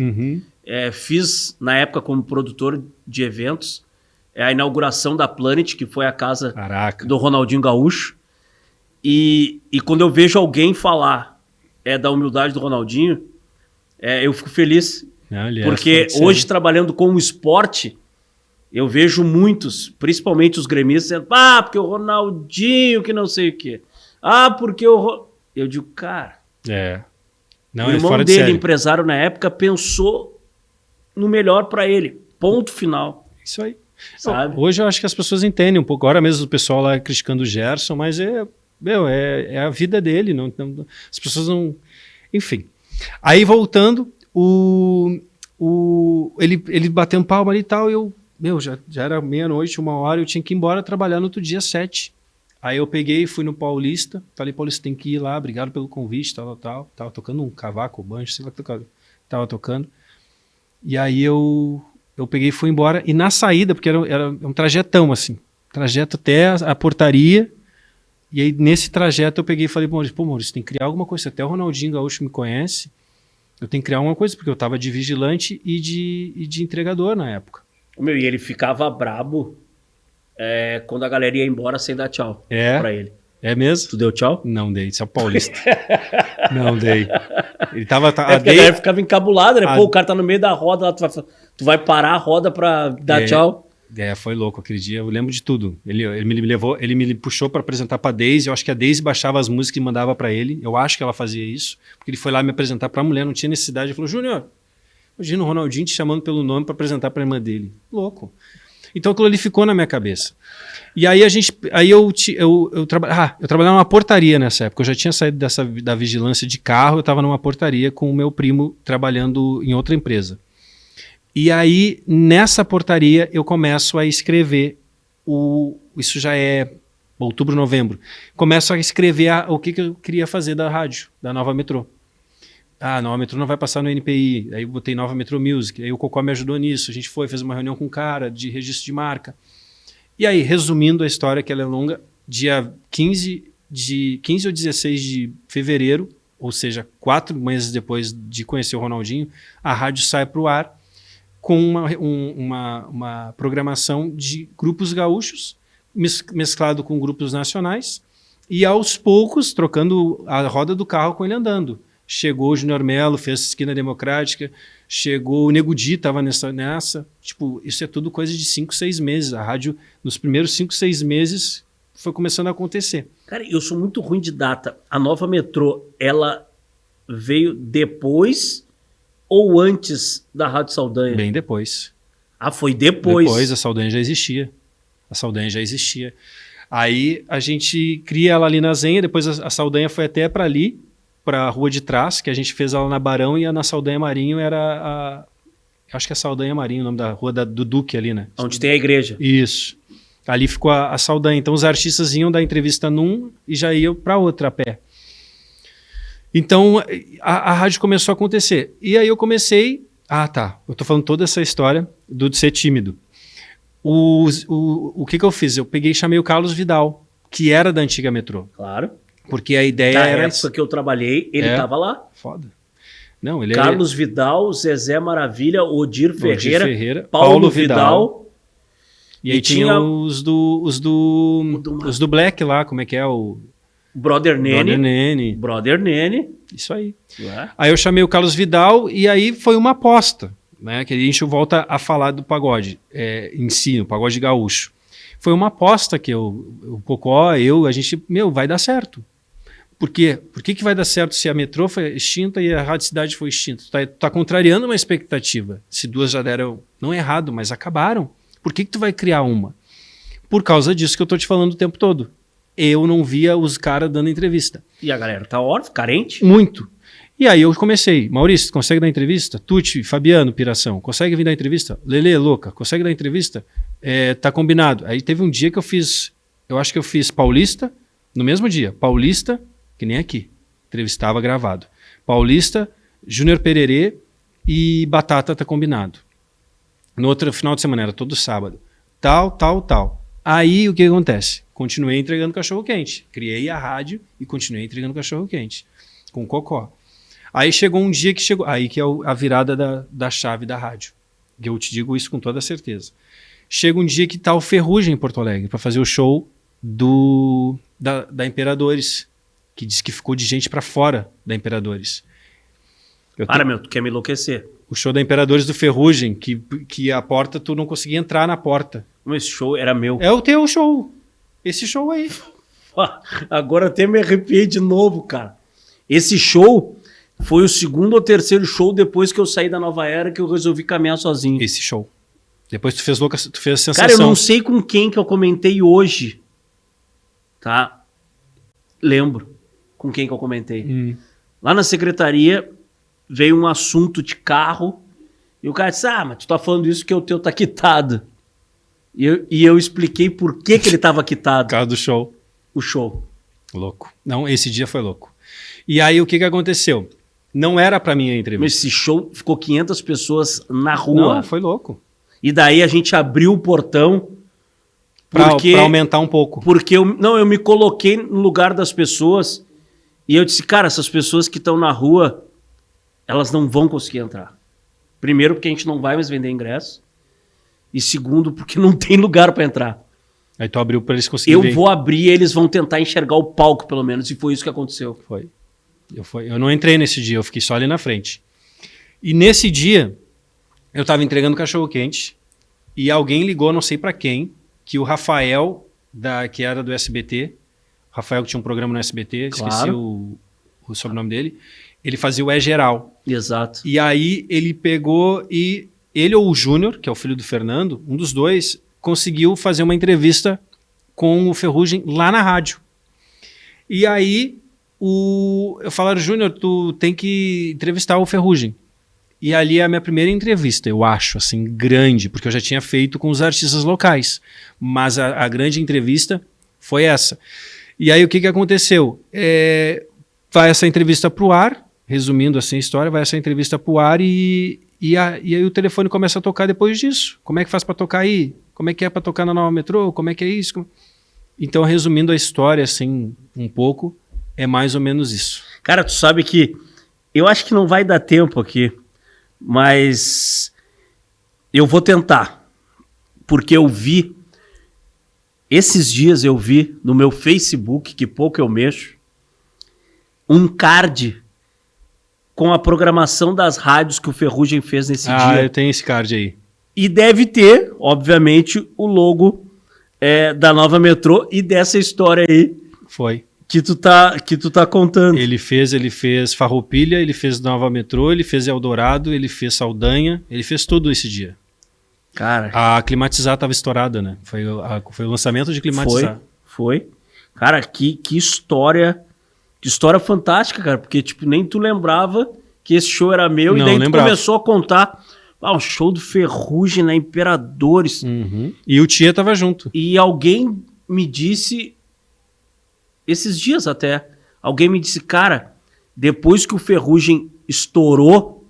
Fiz, na época, como produtor de eventos, a inauguração da Planet, que foi a casa do Ronaldinho Gaúcho. E quando eu vejo alguém falar da humildade do Ronaldinho, eu fico feliz. Porque hoje, trabalhando com o esporte, eu vejo muitos, principalmente os gremistas, dizendo, porque o Ronaldinho que não sei o quê. Porque o... Eu digo, cara... Não, o irmão fora dele, de empresário na época, pensou no melhor para ele. Ponto final. Isso aí. Sabe? Hoje eu acho que as pessoas entendem um pouco. Agora mesmo o pessoal lá criticando o Gerson, mas é a vida dele. As pessoas não... Enfim. Aí voltando, ele bateu um palmo ali e tal, já era meia-noite, 1h, eu tinha que ir embora trabalhar no outro dia, 7. Aí eu peguei, fui no Paulista, falei, Paulista, tem que ir lá, obrigado pelo convite, tal. Tava tocando um cavaco, banjo, sei lá o que tava tocando. E aí eu peguei e fui embora, e na saída, porque era um trajetão, assim, trajeto até a portaria, e aí nesse trajeto eu peguei e falei, Maurício, tem que criar alguma coisa, até o Ronaldinho Gaúcho me conhece, eu tenho que criar alguma coisa, porque eu tava de vigilante e de entregador na época. E ele ficava brabo quando a galera ia embora sem dar tchau pra ele. É mesmo? Tu deu tchau? Não dei, isso é o Paulista. Não dei. Ele tava... porque a galera ficava encabulada, né? Pô, o cara tá no meio da roda, lá, tu vai parar a roda pra dar tchau. Foi louco aquele dia, eu lembro de tudo. Ele me levou, ele me puxou pra apresentar pra Daisy, eu acho que a Daisy baixava as músicas e mandava pra ele, eu acho que ela fazia isso, porque ele foi lá me apresentar pra mulher, não tinha necessidade, ele falou, Júnior, imagina o Ronaldinho te chamando pelo nome pra apresentar pra irmã dele. Louco. Então aquilo ali ficou na minha cabeça. E aí eu trabalhava numa portaria nessa época, eu já tinha saído da vigilância de carro, eu estava numa portaria com o meu primo trabalhando em outra empresa. E aí, nessa portaria, eu começo a escrever, isso já é outubro, novembro, começo a escrever o que eu queria fazer da rádio, da Nova Metrô. Nova Metrô não vai passar no NPI, aí eu botei Nova Metrô Music, aí o Cocó me ajudou nisso, a gente fez uma reunião com o cara de registro de marca. E aí, resumindo a história, que ela é longa, dia 15 ou 16 de fevereiro, ou seja, 4 meses depois de conhecer o Ronaldinho, a rádio sai para o ar com uma programação de grupos gaúchos, mesclado com grupos nacionais, e aos poucos, trocando a roda do carro com ele andando. Chegou o Júnior Melo, fez Esquina Democrática, chegou o Nego Di, estava nessa. Tipo, isso é tudo coisa de 5, 6 meses. A rádio, nos primeiros 5, 6 meses, foi começando a acontecer. Cara, eu sou muito ruim de data. A Nova Metrô, ela veio depois ou antes da Rádio Saldanha? Bem depois. Foi depois? Depois, a Saldanha já existia. Aí a gente cria ela ali na Zenha, depois a Saldanha foi até para ali, para a Rua de Trás, que a gente fez ela na Barão, e na Saldanha Marinho era acho que é Saldanha Marinho, o nome da rua do Duque ali, né? Onde tem a igreja. Isso. Ali ficou a Saldanha. Então os artistas iam dar entrevista num e já iam para outra a pé. Então a rádio começou a acontecer. E aí eu comecei... eu tô falando toda essa história de ser tímido. O que eu fiz? Eu peguei e chamei o Carlos Vidal, que era da antiga Metrô. Claro. Porque a ideia era... Na época que eu trabalhei, ele estava lá. Foda. Não, ele Carlos Vidal, Zezé Maravilha, Odir Ferreira, Paulo Vidal. E aí tinha os do Black lá, como é que é? O Brother Nene. Isso aí. Aí eu chamei o Carlos Vidal e aí foi uma aposta, né? Que a gente volta a falar do pagode em si, o pagode gaúcho. Foi uma aposta que o Cocó, a gente, vai dar certo. Por quê? Por que vai dar certo se a Metrô foi extinta e a Rádio Cidade foi extinta? Tu tá contrariando uma expectativa. Se duas já deram, não errado, mas acabaram. Por que tu vai criar uma? Por causa disso que eu tô te falando o tempo todo. Eu não via os caras dando entrevista. E a galera tá órfã, carente? Muito. E aí eu comecei. Maurício, consegue dar entrevista? Tuti, Fabiano, Piração, consegue vir dar entrevista? Lelê, louca, consegue dar entrevista? Tá combinado. Aí teve um dia que eu acho que eu fiz Paulista, no mesmo dia, Paulista, que nem aqui, entrevistava gravado. Paulista, Júnior Pererê e Batata tá combinado. No outro final de semana, era todo sábado. Tal. Aí o que acontece? Continuei entregando cachorro-quente. Criei a rádio e continuei entregando cachorro-quente. Com cocó. Aí chegou um dia que chegou... Aí que é a virada da chave da rádio. E eu te digo isso com toda certeza. Chega um dia que tá o Ferrugem em Porto Alegre para fazer o show da Imperadores. Que diz que ficou de gente para fora da Imperadores. Tu quer me enlouquecer. O show da Imperadores do Ferrugem, que a porta, tu não conseguia entrar na porta. Esse show era meu. É o teu show. Esse show aí. Agora até me arrepiei de novo, cara. Esse show foi o segundo ou terceiro show depois que eu saí da Nova Era que eu resolvi caminhar sozinho. Esse show. Depois tu fez sensação. Cara, eu não sei com quem que eu comentei hoje. Tá? Lembro com quem que eu comentei. Lá na secretaria veio um assunto de carro e o cara disse, mas tu tá falando isso que o teu tá quitado. E eu expliquei por que ele tava quitado. Por causa do show. O show. Louco. Não, esse dia foi louco. E aí o que aconteceu? Não era pra mim a entrevista. Mas esse show ficou 500 pessoas na rua. Não, foi louco. E daí a gente abriu o portão pra aumentar um pouco. Porque eu me coloquei no lugar das pessoas e eu disse, cara, essas pessoas que estão na rua, elas não vão conseguir entrar. Primeiro, porque a gente não vai mais vender ingresso. E segundo, porque não tem lugar para entrar. Aí tu abriu para eles conseguirem. Eu vou abrir e eles vão tentar enxergar o palco, pelo menos. E foi isso que aconteceu. Foi. Eu não entrei nesse dia, eu fiquei só ali na frente. E nesse dia, eu tava entregando cachorro-quente e alguém ligou, não sei para quem, que o Rafael, que era do SBT, o Rafael que tinha um programa no SBT, claro. Esqueci o sobrenome dele, ele fazia o É Geral. Exato. E aí ele pegou e ele ou o Júnior, que é o filho do Fernando, um dos dois, conseguiu fazer uma entrevista com o Ferrugem lá na rádio. E aí eu falaram, Júnior, tu tem que entrevistar o Ferrugem. E ali é a minha primeira entrevista, eu acho, assim, grande, porque eu já tinha feito com os artistas locais. Mas a grande entrevista foi essa. E aí o que aconteceu? Vai essa entrevista pro ar, resumindo assim a história, vai essa entrevista pro ar e aí o telefone começa a tocar depois disso. Como é que faz para tocar aí? Como é que é para tocar na Nova Metrô? Como é que é isso? Então, resumindo a história, assim, um pouco, é mais ou menos isso. Cara, tu sabe que eu acho que não vai dar tempo aqui, mas eu vou tentar. Porque esses dias eu vi no meu Facebook, que pouco eu mexo, um card com a programação das rádios que o Ferrugem fez nesse dia. Eu tenho esse card aí. E deve ter, obviamente, o logo da Nova Metrô e dessa história aí. Foi. Que tu tá contando. Ele fez Farroupilha, ele fez Nova Metrô, ele fez Eldorado, ele fez Saldanha, ele fez tudo esse dia. Cara. A Climatizar estava estourada, né? Foi o lançamento de Climatizar. Foi. Cara, que história... Que história fantástica, cara, porque tipo, nem tu lembrava que esse show era meu, não, e daí lembrava. Tu começou a contar o show do Ferrugem na Imperadores. Uhum. E o Tia tava junto. E alguém me disse, esses dias até, alguém me disse, cara, depois que o Ferrugem estourou,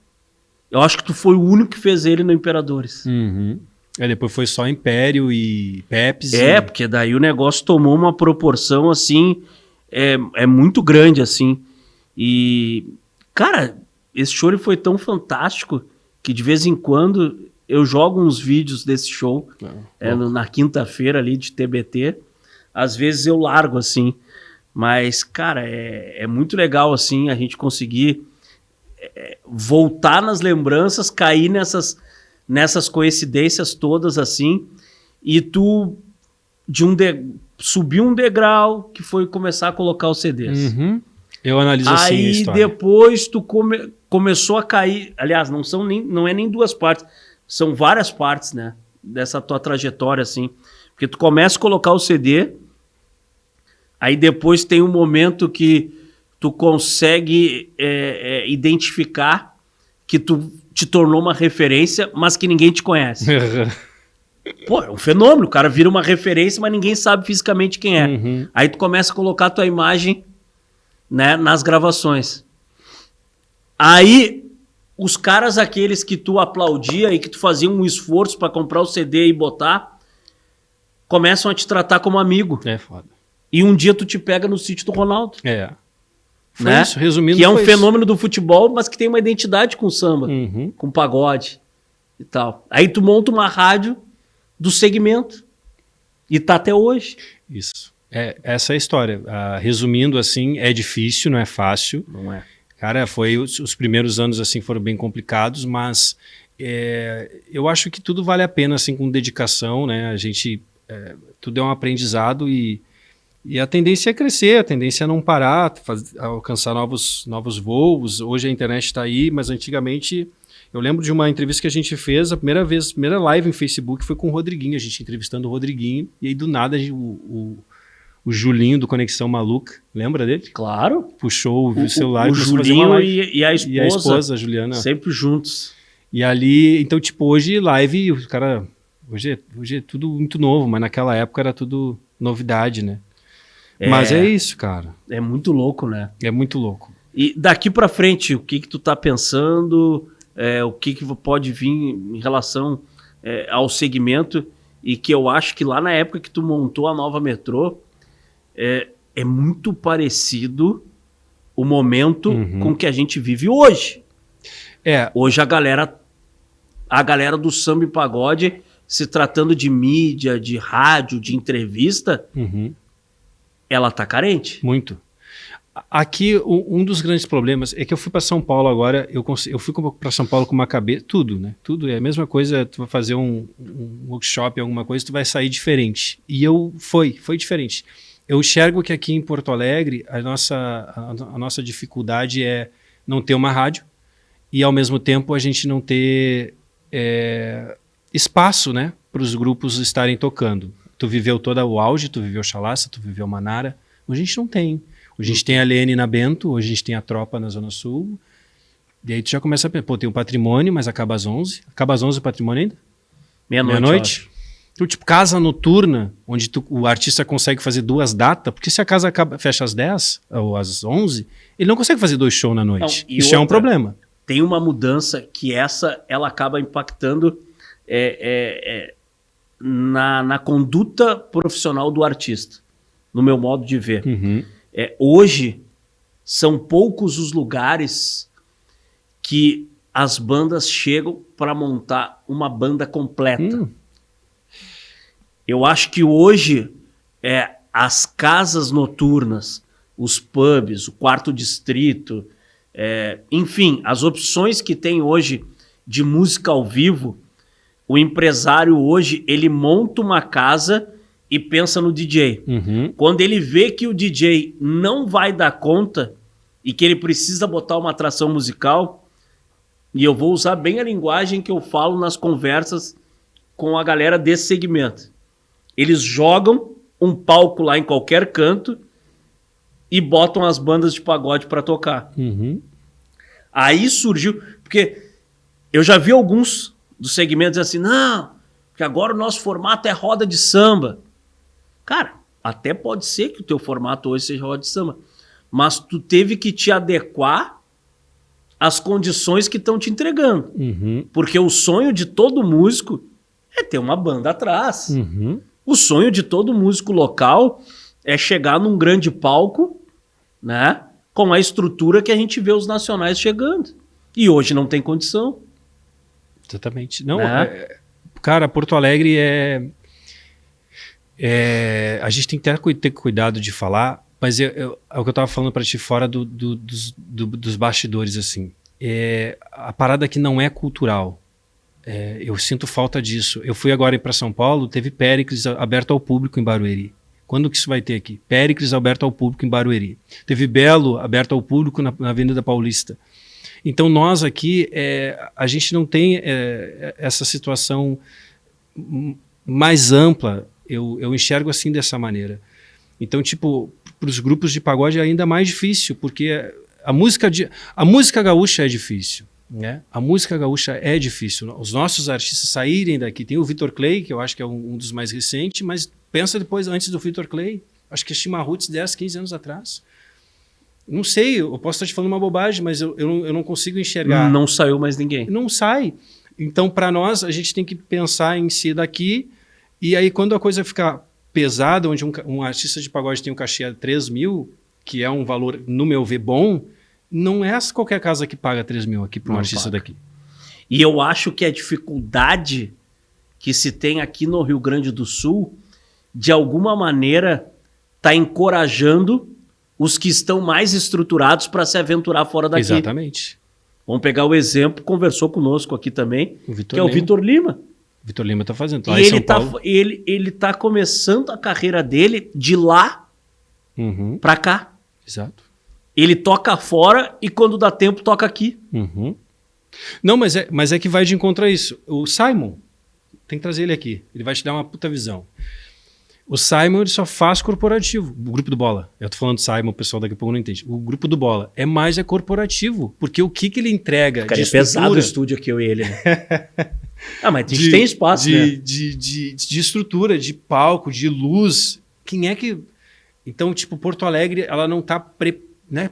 eu acho que tu foi o único que fez ele no Imperadores. Uhum. Depois foi só Império e Pepsi. Porque daí o negócio tomou uma proporção assim... É muito grande, assim. E, cara, esse show foi tão fantástico que de vez em quando eu jogo uns vídeos desse show na quinta-feira ali de TBT. Às vezes eu largo, assim. Mas, cara, é muito legal, assim, a gente conseguir voltar nas lembranças, cair nessas coincidências todas, assim. E tu, subiu um degrau que foi começar a colocar os CDs. Uhum. Eu analiso assim a história. Aí depois tu começou a cair... Aliás, não é nem duas partes. São várias partes, né? Dessa tua trajetória, assim. Porque tu começa a colocar o CD, aí depois tem um momento que tu consegue identificar que tu te tornou uma referência, mas que ninguém te conhece. Pô, é um fenômeno, o cara vira uma referência, mas ninguém sabe fisicamente quem é. Uhum. Aí tu começa a colocar a tua imagem, né, nas gravações. Aí, os caras aqueles que tu aplaudia e que tu fazia um esforço pra comprar o CD e botar, começam a te tratar como amigo. É foda. E um dia tu te pega no sítio do Ronaldo. É. Foi Né? isso, resumindo. Que é um foi fenômeno do futebol, mas que tem uma identidade com samba, Uhum. com pagode e tal. Aí tu monta uma rádio do segmento. E tá até hoje. Isso. Essa é a história. Resumindo, assim, é difícil, não é fácil. Não é. Cara, os primeiros anos assim foram bem complicados, mas eu acho que tudo vale a pena assim com dedicação, né? A gente tudo é um aprendizado e a tendência é crescer, a tendência é não parar, alcançar novos voos. Hoje a internet está aí, mas antigamente eu lembro de uma entrevista que a gente fez, a primeira live em Facebook foi com o Rodriguinho, a gente entrevistando o Rodriguinho, e aí do nada o Julinho do Conexão Maluca, lembra dele? Claro. Puxou o celular o e começou a fazer uma Julinho live. e a esposa. E a esposa, a Juliana. Sempre juntos. E ali, então, tipo, hoje live, o cara. Hoje é tudo muito novo, mas naquela época era tudo novidade, né? Mas é isso, cara. É muito louco, né? É muito louco. E daqui pra frente, o que tu tá pensando? O que pode vir em relação ao segmento? E que eu acho que lá na época que tu montou a Nova Metrô, é muito parecido o momento com que a gente vive hoje. Hoje a galera do samba e pagode, se tratando de mídia, de rádio, de entrevista, ela tá carente. Muito. Aqui, um dos grandes problemas é que eu fui para São Paulo agora, eu fui para São Paulo com uma cabeça, tudo, né? Tudo é a mesma coisa, tu vai fazer um workshop, alguma coisa, tu vai sair diferente. E foi diferente. Eu enxergo que aqui em Porto Alegre, a nossa dificuldade é não ter uma rádio e, ao mesmo tempo, a gente não ter espaço, né, para os grupos estarem tocando. Tu viveu todo o auge, tu viveu Chalaça, tu viveu Manara. Hoje a gente não tem. Hoje a gente tem a Lene na Bento, hoje a gente tem a Tropa na Zona Sul. E aí tu já começa a pensar, tem o Patrimônio, mas acaba às 11. Acaba às 11 o Patrimônio ainda? Meia-noite. Então, tipo, casa noturna, onde o artista consegue fazer 2 datas, porque se a casa fecha às 10 ou às 11, ele não consegue fazer 2 shows na noite. Não, isso é um problema. Tem uma mudança que ela acaba impactando na conduta profissional do artista, no meu modo de ver. Hoje, são poucos os lugares que as bandas chegam para montar uma banda completa. Eu acho que hoje as casas noturnas, os pubs, o Quarto Distrito, enfim, as opções que tem hoje de música ao vivo, o empresário hoje, ele monta uma casa e pensa no DJ. Quando ele vê que o DJ não vai dar conta e que ele precisa botar uma atração musical, e eu vou usar bem a linguagem que eu falo nas conversas com a galera desse segmento. Eles jogam um palco lá em qualquer canto e botam as bandas de pagode para tocar. Aí surgiu... Porque eu já vi alguns dos segmentos assim, não, porque agora o nosso formato é roda de samba. Cara, até pode ser que o teu formato hoje seja roda de samba, mas tu teve que te adequar às condições que estão te entregando. Porque o sonho de todo músico é ter uma banda atrás. O sonho de todo músico local é chegar num grande palco, né, com a estrutura que a gente vê os nacionais chegando. E hoje não tem condição. Exatamente. Não, cara, Porto Alegre a gente tem que ter cuidado de falar, mas é o que eu estava falando para ti fora dos bastidores, assim. A parada aqui não é cultural. Eu sinto falta disso. Eu fui agora para São Paulo, teve Péricles aberto ao público em Barueri. Quando que isso vai ter aqui? Péricles aberto ao público em Barueri. Teve Belo aberto ao público na Avenida Paulista. Então nós aqui, a gente não tem essa situação mais ampla. Eu enxergo assim dessa maneira. Então, tipo, para os grupos de pagode é ainda mais difícil, porque a música gaúcha é difícil. Né? A música gaúcha é difícil. Os nossos artistas saírem daqui. Tem o Vitor Clay, que eu acho que é um dos mais recentes, mas pensa depois, antes do Vitor Clay, acho que é Chimarruts 10, 15 anos atrás. Não sei, eu posso estar te falando uma bobagem, mas eu não consigo enxergar. Não saiu mais ninguém. Não sai. Então, para nós, a gente tem que pensar em si daqui, e aí quando a coisa ficar pesada, onde um artista de pagode tem um cachê a 3 mil, que é um valor, no meu ver, bom, não é qualquer casa que paga 3 mil aqui para um artista daqui. E eu acho que a dificuldade que se tem aqui no Rio Grande do Sul, de alguma maneira, está encorajando os que estão mais estruturados para se aventurar fora daqui. Exatamente. Vamos pegar o exemplo, conversou conosco aqui também, que é o Lima. Vitor Lima. Vitor Lima está fazendo. E ele tá começando a carreira dele de lá para cá. Exato. Ele toca fora e quando dá tempo toca aqui. Não, mas é que vai de encontro a isso. O Simon, tem que trazer ele aqui. Ele vai te dar uma puta visão. O Simon ele só faz corporativo. O grupo do Bola. Eu tô falando do Simon, o pessoal daqui a pouco não entende. O grupo do Bola é mais corporativo. Porque o que ele entrega Cara, de é pesado o estúdio aqui, eu e ele, né? Mas a gente tem espaço, né? De estrutura, de palco, de luz. Quem é que... Então, tipo, Porto Alegre, ela não tá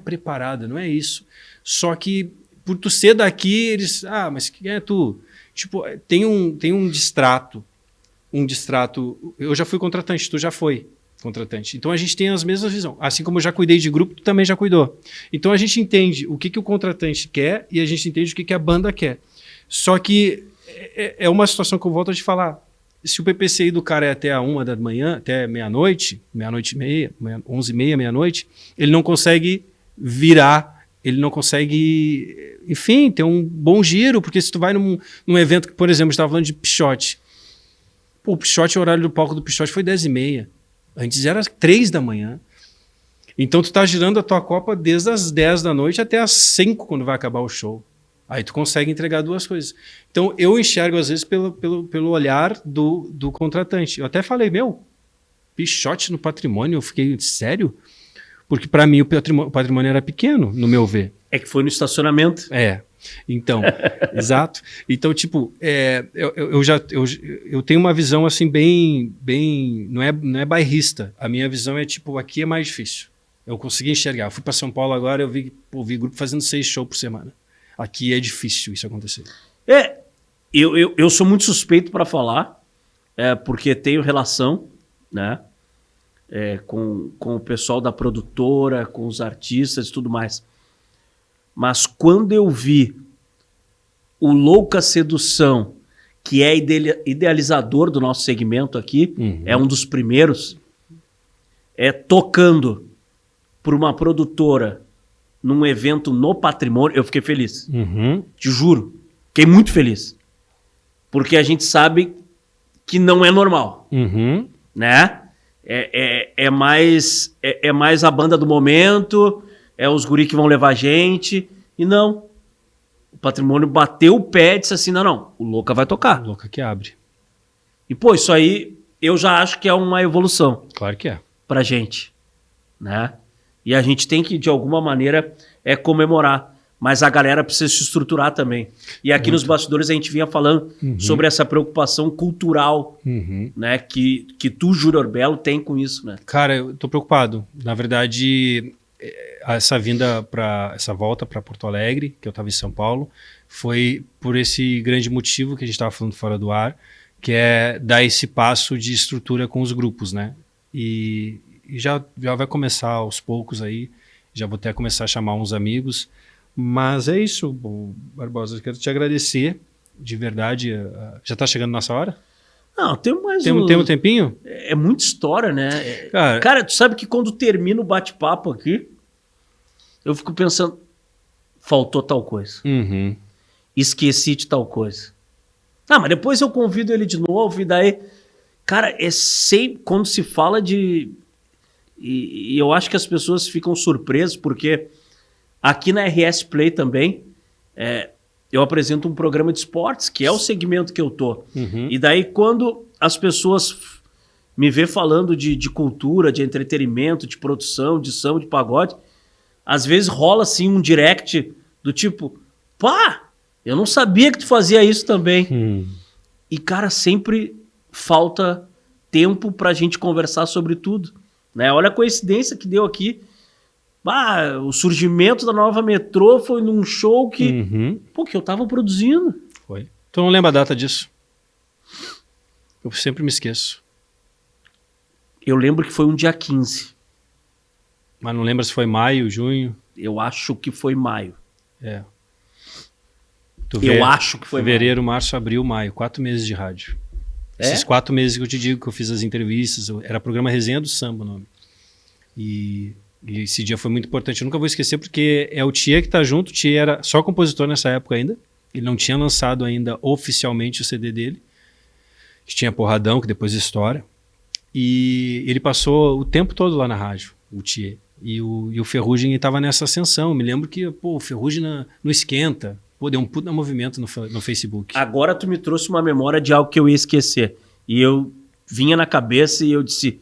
preparada, não é isso. Só que, por tu ser daqui, eles... Ah, mas quem é tu? Tipo, tem um distrato. Eu já fui contratante, tu já foi contratante. Então a gente tem as mesmas visões. Assim como eu já cuidei de grupo, tu também já cuidou. Então a gente entende o que o contratante quer e a gente entende o que a banda quer. Só que é uma situação que eu volto a te falar. Se o PPCI do cara é até a 1 da manhã, até meia-noite, meia-noite e meia, 11h30, meia-noite, ele não consegue virar, ele não consegue, enfim, ter um bom giro, porque se tu vai num evento que, por exemplo, a gente estava falando de Pichote. Pô, o Pichote, o horário do palco do Pichote foi 10h30. Antes era 3 da manhã. Então tu tá girando a tua copa desde as 10 da noite até as 5 quando vai acabar o show. Aí tu consegue entregar duas coisas. Então eu enxergo às vezes pelo olhar do contratante. Eu até falei, Pichote no patrimônio? Eu fiquei, sério? Porque para mim o patrimônio era pequeno, no meu ver. É que foi no estacionamento. Então, exato. Então, tipo, eu tenho uma visão assim bem, não é bairrista. A minha visão é tipo, aqui é mais difícil. Eu consegui enxergar. Eu fui para São Paulo agora, eu vi grupo fazendo 6 shows por semana. Aqui é difícil isso acontecer. Eu sou muito suspeito para falar, porque tenho relação, né, com o pessoal da produtora, com os artistas e tudo mais. Mas quando eu vi o Louca Sedução, que é idealizador do nosso segmento aqui, é um dos primeiros, tocando por uma produtora num evento no Patrimônio, eu fiquei feliz. Te juro. Fiquei muito feliz. Porque a gente sabe que não é normal. Né? É mais a banda do momento, é os guri que vão levar a gente. E não. O Patrimônio bateu o pé e disse assim, não, o Louca vai tocar. O Louca que abre. E, pô, isso aí eu já acho que é uma evolução. Claro que é. Pra gente. Né? E a gente tem que, de alguma maneira, comemorar. Mas a galera precisa se estruturar também. E aqui nos bastidores a gente vinha falando sobre essa preocupação cultural, né, que tu, Júnior Belo, tem com isso, né? Cara, eu tô preocupado. Na verdade, essa volta para Porto Alegre, que eu estava em São Paulo, foi por esse grande motivo que a gente estava falando fora do ar, que é dar esse passo de estrutura com os grupos, né? E já vai começar aos poucos aí, já vou até começar a chamar uns amigos. Mas é isso, Barbosa. Eu quero te agradecer, de verdade. Já está chegando nossa hora? Não, tem mais tem um tempinho? É muita história, né? Cara, tu sabe que quando termina o bate-papo aqui, eu fico pensando, faltou tal coisa. Esqueci de tal coisa. Mas depois eu convido ele de novo e daí... Cara, sempre quando se fala de... E eu acho que as pessoas ficam surpresas porque... Aqui na RS Play também, eu apresento um programa de esportes, que é o segmento que eu tô. E daí, quando as pessoas me vê falando de cultura, de entretenimento, de produção, de samba, de pagode, às vezes rola assim um direct do tipo, eu não sabia que tu fazia isso também. E, cara, sempre falta tempo pra gente conversar sobre tudo. Né? Olha a coincidência que deu aqui. O surgimento da nova metrô foi num show que, que eu tava produzindo. Foi. Tu não lembra a data disso? Eu sempre me esqueço. Eu lembro que foi um dia 15. Mas não lembra se foi maio, junho? Eu acho que foi maio. É. Eu acho que foi fevereiro, março, abril, maio. 4 meses de rádio. Esses 4 meses que eu te digo que eu fiz as entrevistas, era programa Resenha do Samba o nome. E esse dia foi muito importante. Eu nunca vou esquecer porque é o Thier que tá junto. O Thier era só compositor nessa época ainda. Ele não tinha lançado ainda oficialmente o CD dele. Que tinha Porradão, que depois estoura. E ele passou o tempo todo lá na rádio, o Thier. E o Ferrugem estava nessa ascensão. Eu me lembro que o Ferrugem no Esquenta. Deu um puta movimento no Facebook. Agora tu me trouxe uma memória de algo que eu ia esquecer. E eu vinha na cabeça e eu disse,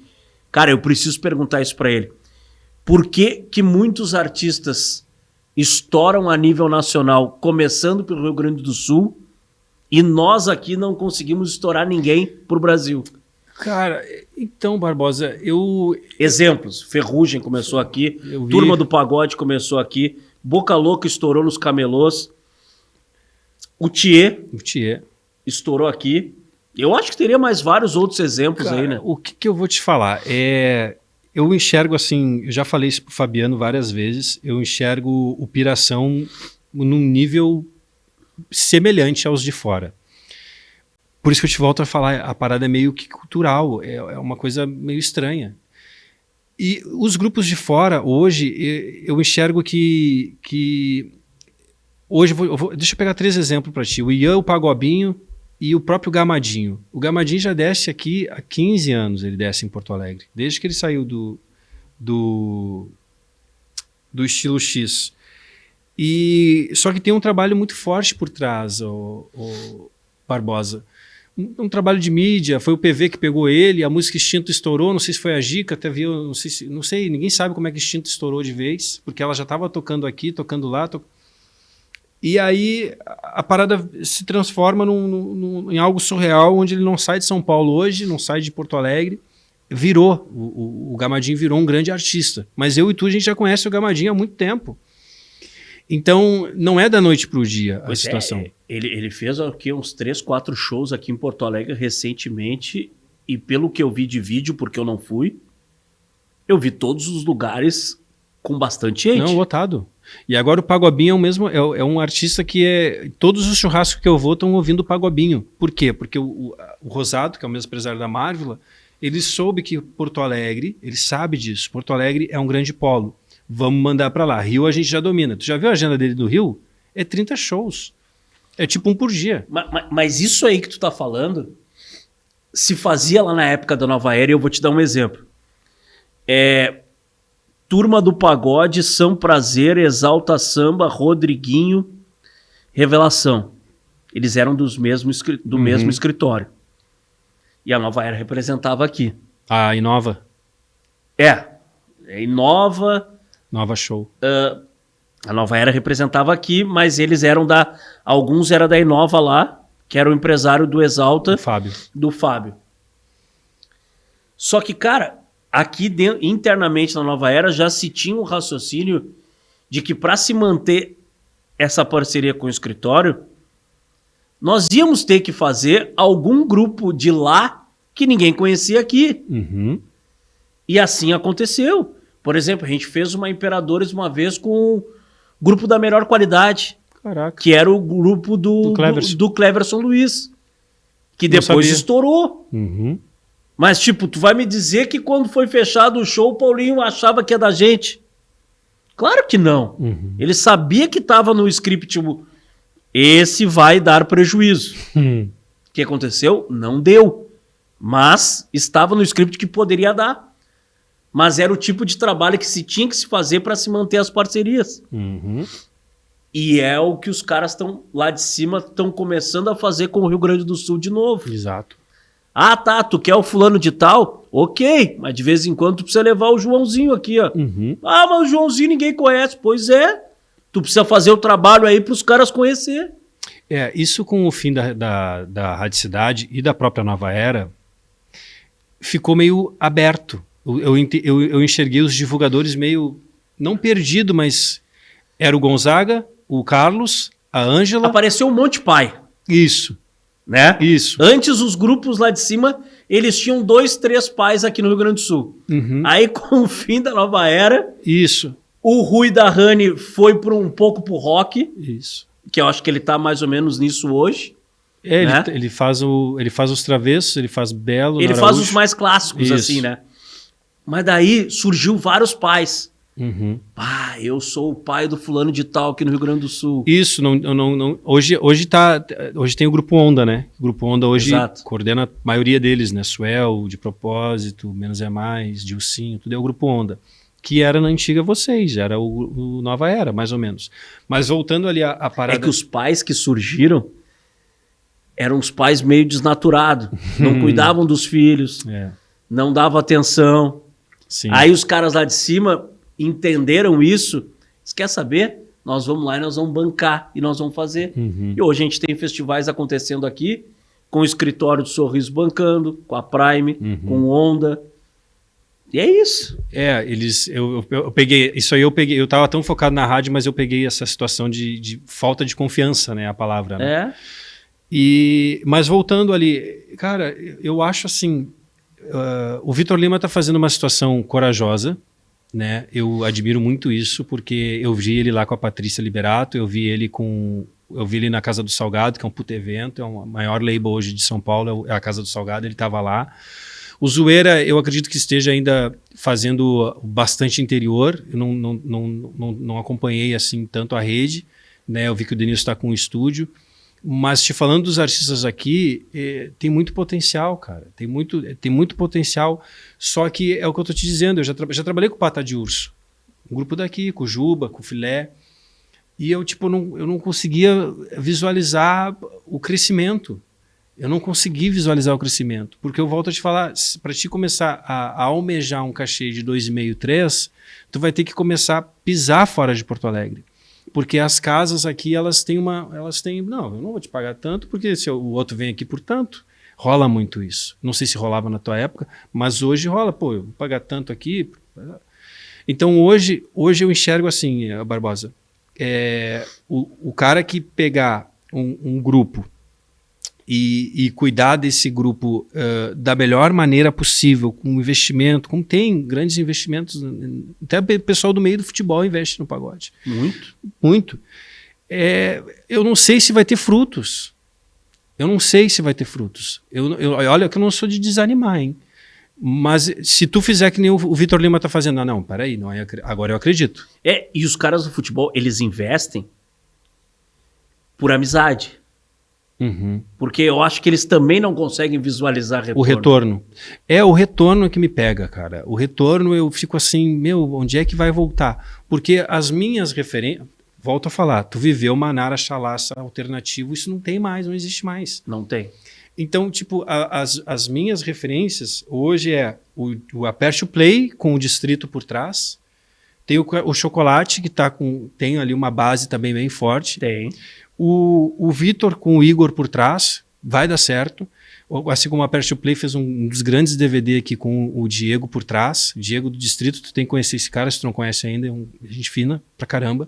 cara, eu preciso perguntar isso pra ele. Por que muitos artistas estouram a nível nacional, começando pelo Rio Grande do Sul, e nós aqui não conseguimos estourar ninguém pro Brasil? Cara, então, Barbosa, Exemplos. Ferrugem começou aqui, Turma do Pagode começou aqui, Boca Louca estourou nos Camelôs, o Thier estourou aqui. Eu acho que teria mais vários outros exemplos. Cara, aí, né? O que eu vou te falar? Eu enxergo assim, eu já falei isso pro Fabiano várias vezes, eu enxergo o Piração num nível semelhante aos de fora. Por isso que eu te volto a falar, a parada é meio que cultural, é uma coisa meio estranha. E os grupos de fora, hoje, eu enxergo que hoje, deixa eu pegar 3 exemplos para ti. O Ian, o Pagobinho e o próprio Gamadinho. O Gamadinho já desce aqui há 15 anos, ele desce em Porto Alegre. Desde que ele saiu do Estilo X. Só que tem um trabalho muito forte por trás, o Barbosa. Um trabalho de mídia, foi o PV que pegou ele, a música Extinto estourou, não sei se foi a Gica, até viu, não sei, ninguém sabe como é que Extinto estourou de vez, porque ela já estava tocando aqui, tocando lá, e aí a parada se transforma em algo surreal, onde ele não sai de São Paulo hoje, não sai de Porto Alegre, o Gamadinho virou um grande artista. Mas eu e tu, a gente já conhece o Gamadinho há muito tempo. Então, não é da noite para o dia a situação. Ele fez aqui uns 3, 4 shows aqui em Porto Alegre recentemente, e pelo que eu vi de vídeo, porque eu não fui, eu vi todos os lugares com bastante gente. Não, lotado. E agora o Pagobinho é um artista que todos os churrascos que eu vou estão ouvindo o Pagobinho. Por quê? Porque o Rosado, que é o mesmo empresário da Marvila, ele soube que Porto Alegre, ele sabe disso, Porto Alegre é um grande polo. Vamos mandar para lá. Rio a gente já domina. Tu já viu a agenda dele no Rio? É 30 shows. É tipo 1 por dia. Mas isso aí que tu tá falando se fazia lá na época da Nova Era, e eu vou te dar um exemplo. Turma do Pagode, São Prazer, Exalta Samba, Rodriguinho, Revelação. Eles eram do mesmo escritório. E a Nova Era representava aqui. A Inova? Inova. Nova Show. A Nova Era representava aqui, mas eles eram alguns eram da Inova lá, que era o empresário do Exalta. Do Fábio. Só que, cara, aqui internamente na Nova Era já se tinha um raciocínio de que para se manter essa parceria com o escritório, nós íamos ter que fazer algum grupo de lá que ninguém conhecia aqui. Uhum. E assim aconteceu. Por exemplo, a gente fez uma Imperadores uma vez com o grupo da melhor qualidade. Caraca. Que era o grupo do Cleverson Luiz. Que depois estourou. Uhum. Mas, tipo, tu vai me dizer que quando foi fechado o show, o Paulinho achava que é da gente? Claro que não. Uhum. Ele sabia que estava no script, tipo, esse vai dar prejuízo. O que aconteceu? Não deu. Mas estava no script que poderia dar. Mas era o tipo de trabalho que se tinha que se fazer para se manter as parcerias. Uhum. E é o que os caras estão lá de cima estão começando a fazer com o Rio Grande do Sul de novo. Exato. Ah, tá, tu quer o fulano de tal? Ok, mas de vez em quando tu precisa levar o Joãozinho aqui, ó. Uhum. Ah, mas o Joãozinho ninguém conhece. Pois é, tu precisa fazer o trabalho aí para os caras conhecer. Isso com o fim da Rádio Cidade e da própria Nova Era, ficou meio aberto. Eu enxerguei os divulgadores meio não perdido, mas era o Gonzaga, o Carlos, a Ângela. Apareceu um monte de pai. Isso. Né? Isso. Antes, os grupos lá de cima, eles tinham 2, 3 pais aqui no Rio Grande do Sul. Aí, com o fim da nova era, isso. O Rui da Rani foi um pouco pro rock. Isso. Que eu acho que ele tá mais ou menos nisso hoje. Né? Ele faz os Travessos, ele faz Belo, ele faz os mais clássicos, assim, né? Mas daí surgiu vários pais. Eu sou o pai do fulano de tal aqui no Rio Grande do Sul. Isso, hoje tem o Grupo Onda, né? O Grupo Onda hoje coordena a maioria deles, né? Suel, De Propósito, Menos é Mais, Dilcinho, tudo é o Grupo Onda. Que era na antiga Vocês, era o Nova Era, mais ou menos. Mas voltando ali a parada... É que os pais que surgiram eram os pais meio desnaturados. Não cuidavam dos filhos, não davam atenção. Sim. Aí os caras lá de cima entenderam isso. Você quer saber? Nós vamos lá e nós vamos bancar e nós vamos fazer. E hoje a gente tem festivais acontecendo aqui, com o Escritório do Sorriso bancando, com a Prime, com o Onda. E é isso. Eu peguei, isso aí eu tava tão focado na rádio, mas eu peguei essa situação de falta de confiança, né, a palavra. Né? Mas voltando ali, cara, eu acho assim, o Vitor Lima tá fazendo uma situação corajosa, né, eu admiro muito isso, porque eu vi ele lá com a Patrícia Liberato, eu vi ele na Casa do Salgado, que é um puto evento, é o maior label hoje de São Paulo, é a Casa do Salgado, ele tava lá. O Zoeira, eu acredito que esteja ainda fazendo bastante interior. Eu não acompanhei assim tanto a rede, né? Eu vi que o Denilson está com o estúdio. Mas te falando dos artistas aqui, tem muito potencial, cara. Tem muito potencial. Só que é o que eu tô te dizendo. Eu já trabalhei com o Pata de Urso. Um grupo daqui, com o Juba, com o Filé. E eu não conseguia visualizar o crescimento. Eu não consegui visualizar o crescimento, porque eu volto a te falar, para te começar a almejar um cachê de 2,5, 3, tu vai ter que começar a pisar fora de Porto Alegre, porque as casas aqui, elas têm, não, eu não vou te pagar tanto, porque se o outro vem aqui por tanto, rola muito isso. Não sei se rolava na tua época, mas hoje rola, eu vou pagar tanto aqui. Então hoje eu enxergo assim, Barbosa, o cara que pegar um grupo e cuidar desse grupo da melhor maneira possível, com investimento, como tem grandes investimentos, até o pessoal do meio do futebol investe no pagode. Muito? Muito. Eu não sei se vai ter frutos. Olha que eu não sou de desanimar, hein? Mas se tu fizer que nem o Vitor Lima tá fazendo, não, peraí, agora eu acredito. E os caras do futebol, eles investem por amizade. Porque eu acho que eles também não conseguem visualizar retorno. O retorno. O retorno que me pega, cara. O retorno eu fico assim, onde é que vai voltar? Porque as minhas referências... Volto a falar, tu viveu Manara, Chalaça, alternativo, isso não tem mais, não existe mais. Não tem. Então, tipo, as minhas referências hoje o Aperte o Play com o Distrito por trás, tem o Chocolate que tem ali uma base também bem forte. Tem. O Vitor com o Igor por trás, vai dar certo. Assim como a Aperte o Play fez um dos grandes DVD aqui com o Diego por trás. Diego do Distrito, tu tem que conhecer esse cara, se tu não conhece ainda, gente fina pra caramba.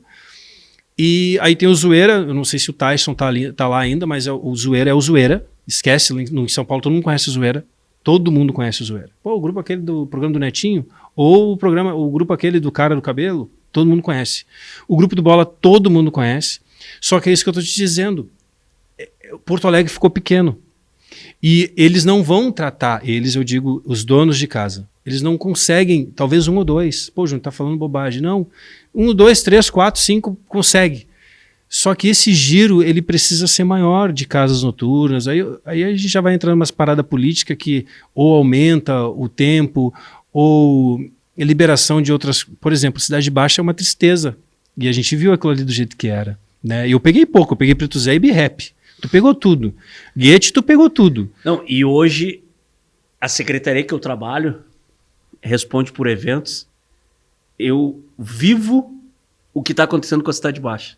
E aí tem o Zoeira, eu não sei se o Tyson tá lá ainda, mas o Zoeira é o Zoeira. Esquece, em São Paulo todo mundo conhece o Zoeira. Todo mundo conhece o Zoeira. O grupo aquele do programa do Netinho, ou o grupo aquele do cara do cabelo, todo mundo conhece. O grupo do Bola, todo mundo conhece. Só que é isso que eu tô te dizendo. Porto Alegre ficou pequeno. E eles não vão tratar, eu digo, os donos de casa. Eles não conseguem, talvez 1 ou 2. Júnior, tá falando bobagem. Não. 1, 2, 3, 4, 5, consegue. Só que esse giro, ele precisa ser maior de casas noturnas. Aí a gente já vai entrar numa parada política que ou aumenta o tempo, ou liberação de outras... Por exemplo, Cidade Baixa é uma tristeza. E a gente viu aquilo ali do jeito que era. Né? E eu peguei pouco, eu peguei Preto Zé e B-Rap. Tu pegou tudo. Guete, tu pegou tudo. Não, e hoje a secretaria que eu trabalho responde por eventos. Eu vivo o que está acontecendo com a Cidade Baixa.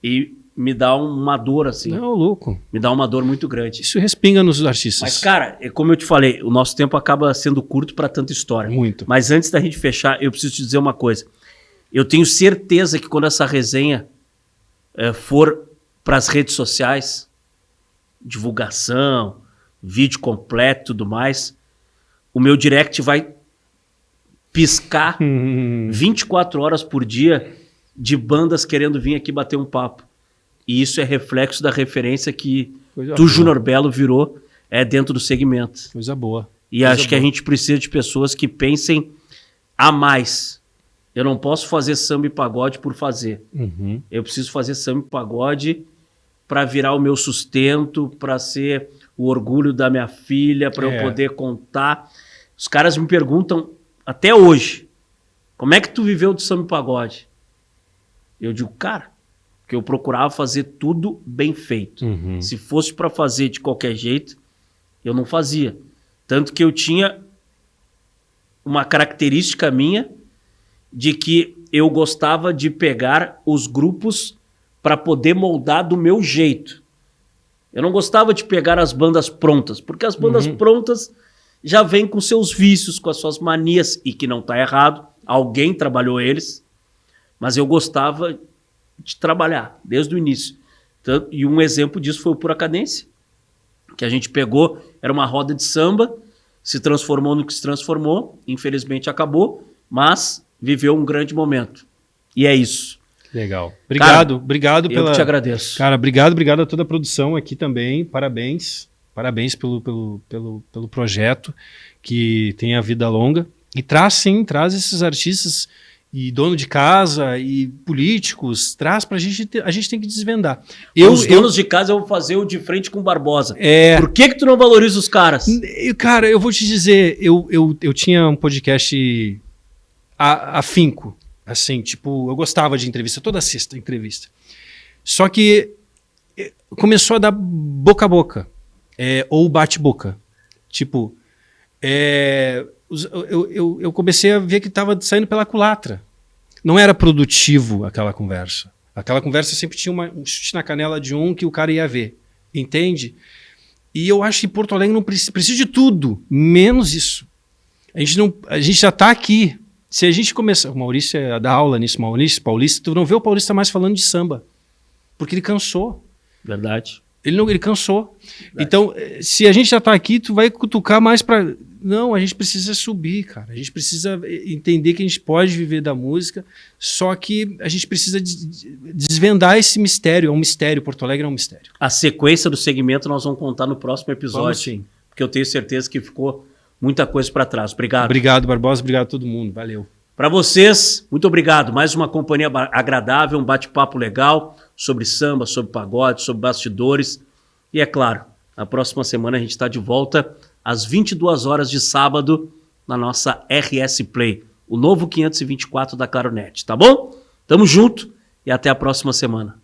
E me dá uma dor, assim. Não, louco. Me dá uma dor muito grande. Isso respinga nos artistas. Mas, cara, como eu te falei, o nosso tempo acaba sendo curto para tanta história. Muito. Mas antes da gente fechar, eu preciso te dizer uma coisa. Eu tenho certeza que quando essa resenha for para as redes sociais, divulgação, vídeo completo e tudo mais, o meu direct vai piscar 24 horas por dia de bandas querendo vir aqui bater um papo. E isso é reflexo da referência que tu, Júnior Belo, virou dentro do segmento. Coisa boa. E acho que a gente precisa de pessoas que pensem a mais. Eu não posso fazer samba e pagode por fazer. Eu preciso fazer samba e pagode para virar o meu sustento, para ser o orgulho da minha filha, para eu poder contar. Os caras me perguntam até hoje, como é que tu viveu do samba e pagode? Eu digo, cara, que eu procurava fazer tudo bem feito. Se fosse para fazer de qualquer jeito, eu não fazia. Tanto que eu tinha uma característica minha de que eu gostava de pegar os grupos para poder moldar do meu jeito. Eu não gostava de pegar as bandas prontas, porque as bandas prontas já vêm com seus vícios, com as suas manias, e que não está errado, alguém trabalhou eles, mas eu gostava de trabalhar desde o início. E um exemplo disso foi o Pura Cadência, que a gente pegou, era uma roda de samba, se transformou no que se transformou, infelizmente acabou, mas viveu um grande momento. E é isso. Legal. Obrigado, cara, obrigado pela... Eu que te agradeço. Cara, obrigado a toda a produção aqui também, parabéns pelo projeto, que tem a vida longa, e traz esses artistas e dono de casa e políticos, traz pra gente, a gente tem que desvendar. Os donos de casa eu vou fazer o de frente com o Barbosa. Por que tu não valoriza os caras? Cara, eu vou te dizer, eu tinha um podcast afinco, assim, tipo, eu gostava de entrevista, toda sexta entrevista. Só que começou a dar boca a boca, ou bate-boca. Tipo, eu comecei a ver que estava saindo pela culatra. Não era produtivo aquela conversa. Aquela conversa sempre tinha um chute na canela de um que o cara ia ver. Entende? E eu acho que Porto Alegre não precisa de tudo, menos isso. A gente já está aqui. Se a gente começar... O Maurício dá aula nisso, Maurício Paulista, tu não vê o Paulista mais falando de samba. Porque ele cansou. Verdade. Ele cansou. Verdade. Então, se a gente já está aqui, tu vai cutucar mais para... Não, a gente precisa subir, cara. A gente precisa entender que a gente pode viver da música, só que a gente precisa desvendar esse mistério. É um mistério, Porto Alegre é um mistério. A sequência do segmento nós vamos contar no próximo episódio. Vamos, sim. Porque eu tenho certeza que ficou muita coisa para trás. Obrigado. Obrigado, Barbosa. Obrigado a todo mundo. Valeu. Para vocês, muito obrigado. Mais uma companhia agradável, um bate-papo legal sobre samba, sobre pagode, sobre bastidores. E é claro, na próxima semana a gente está de volta às 22 horas de sábado na nossa RS Play, o novo 524 da Claro Net, tá bom? Tamo junto e até a próxima semana.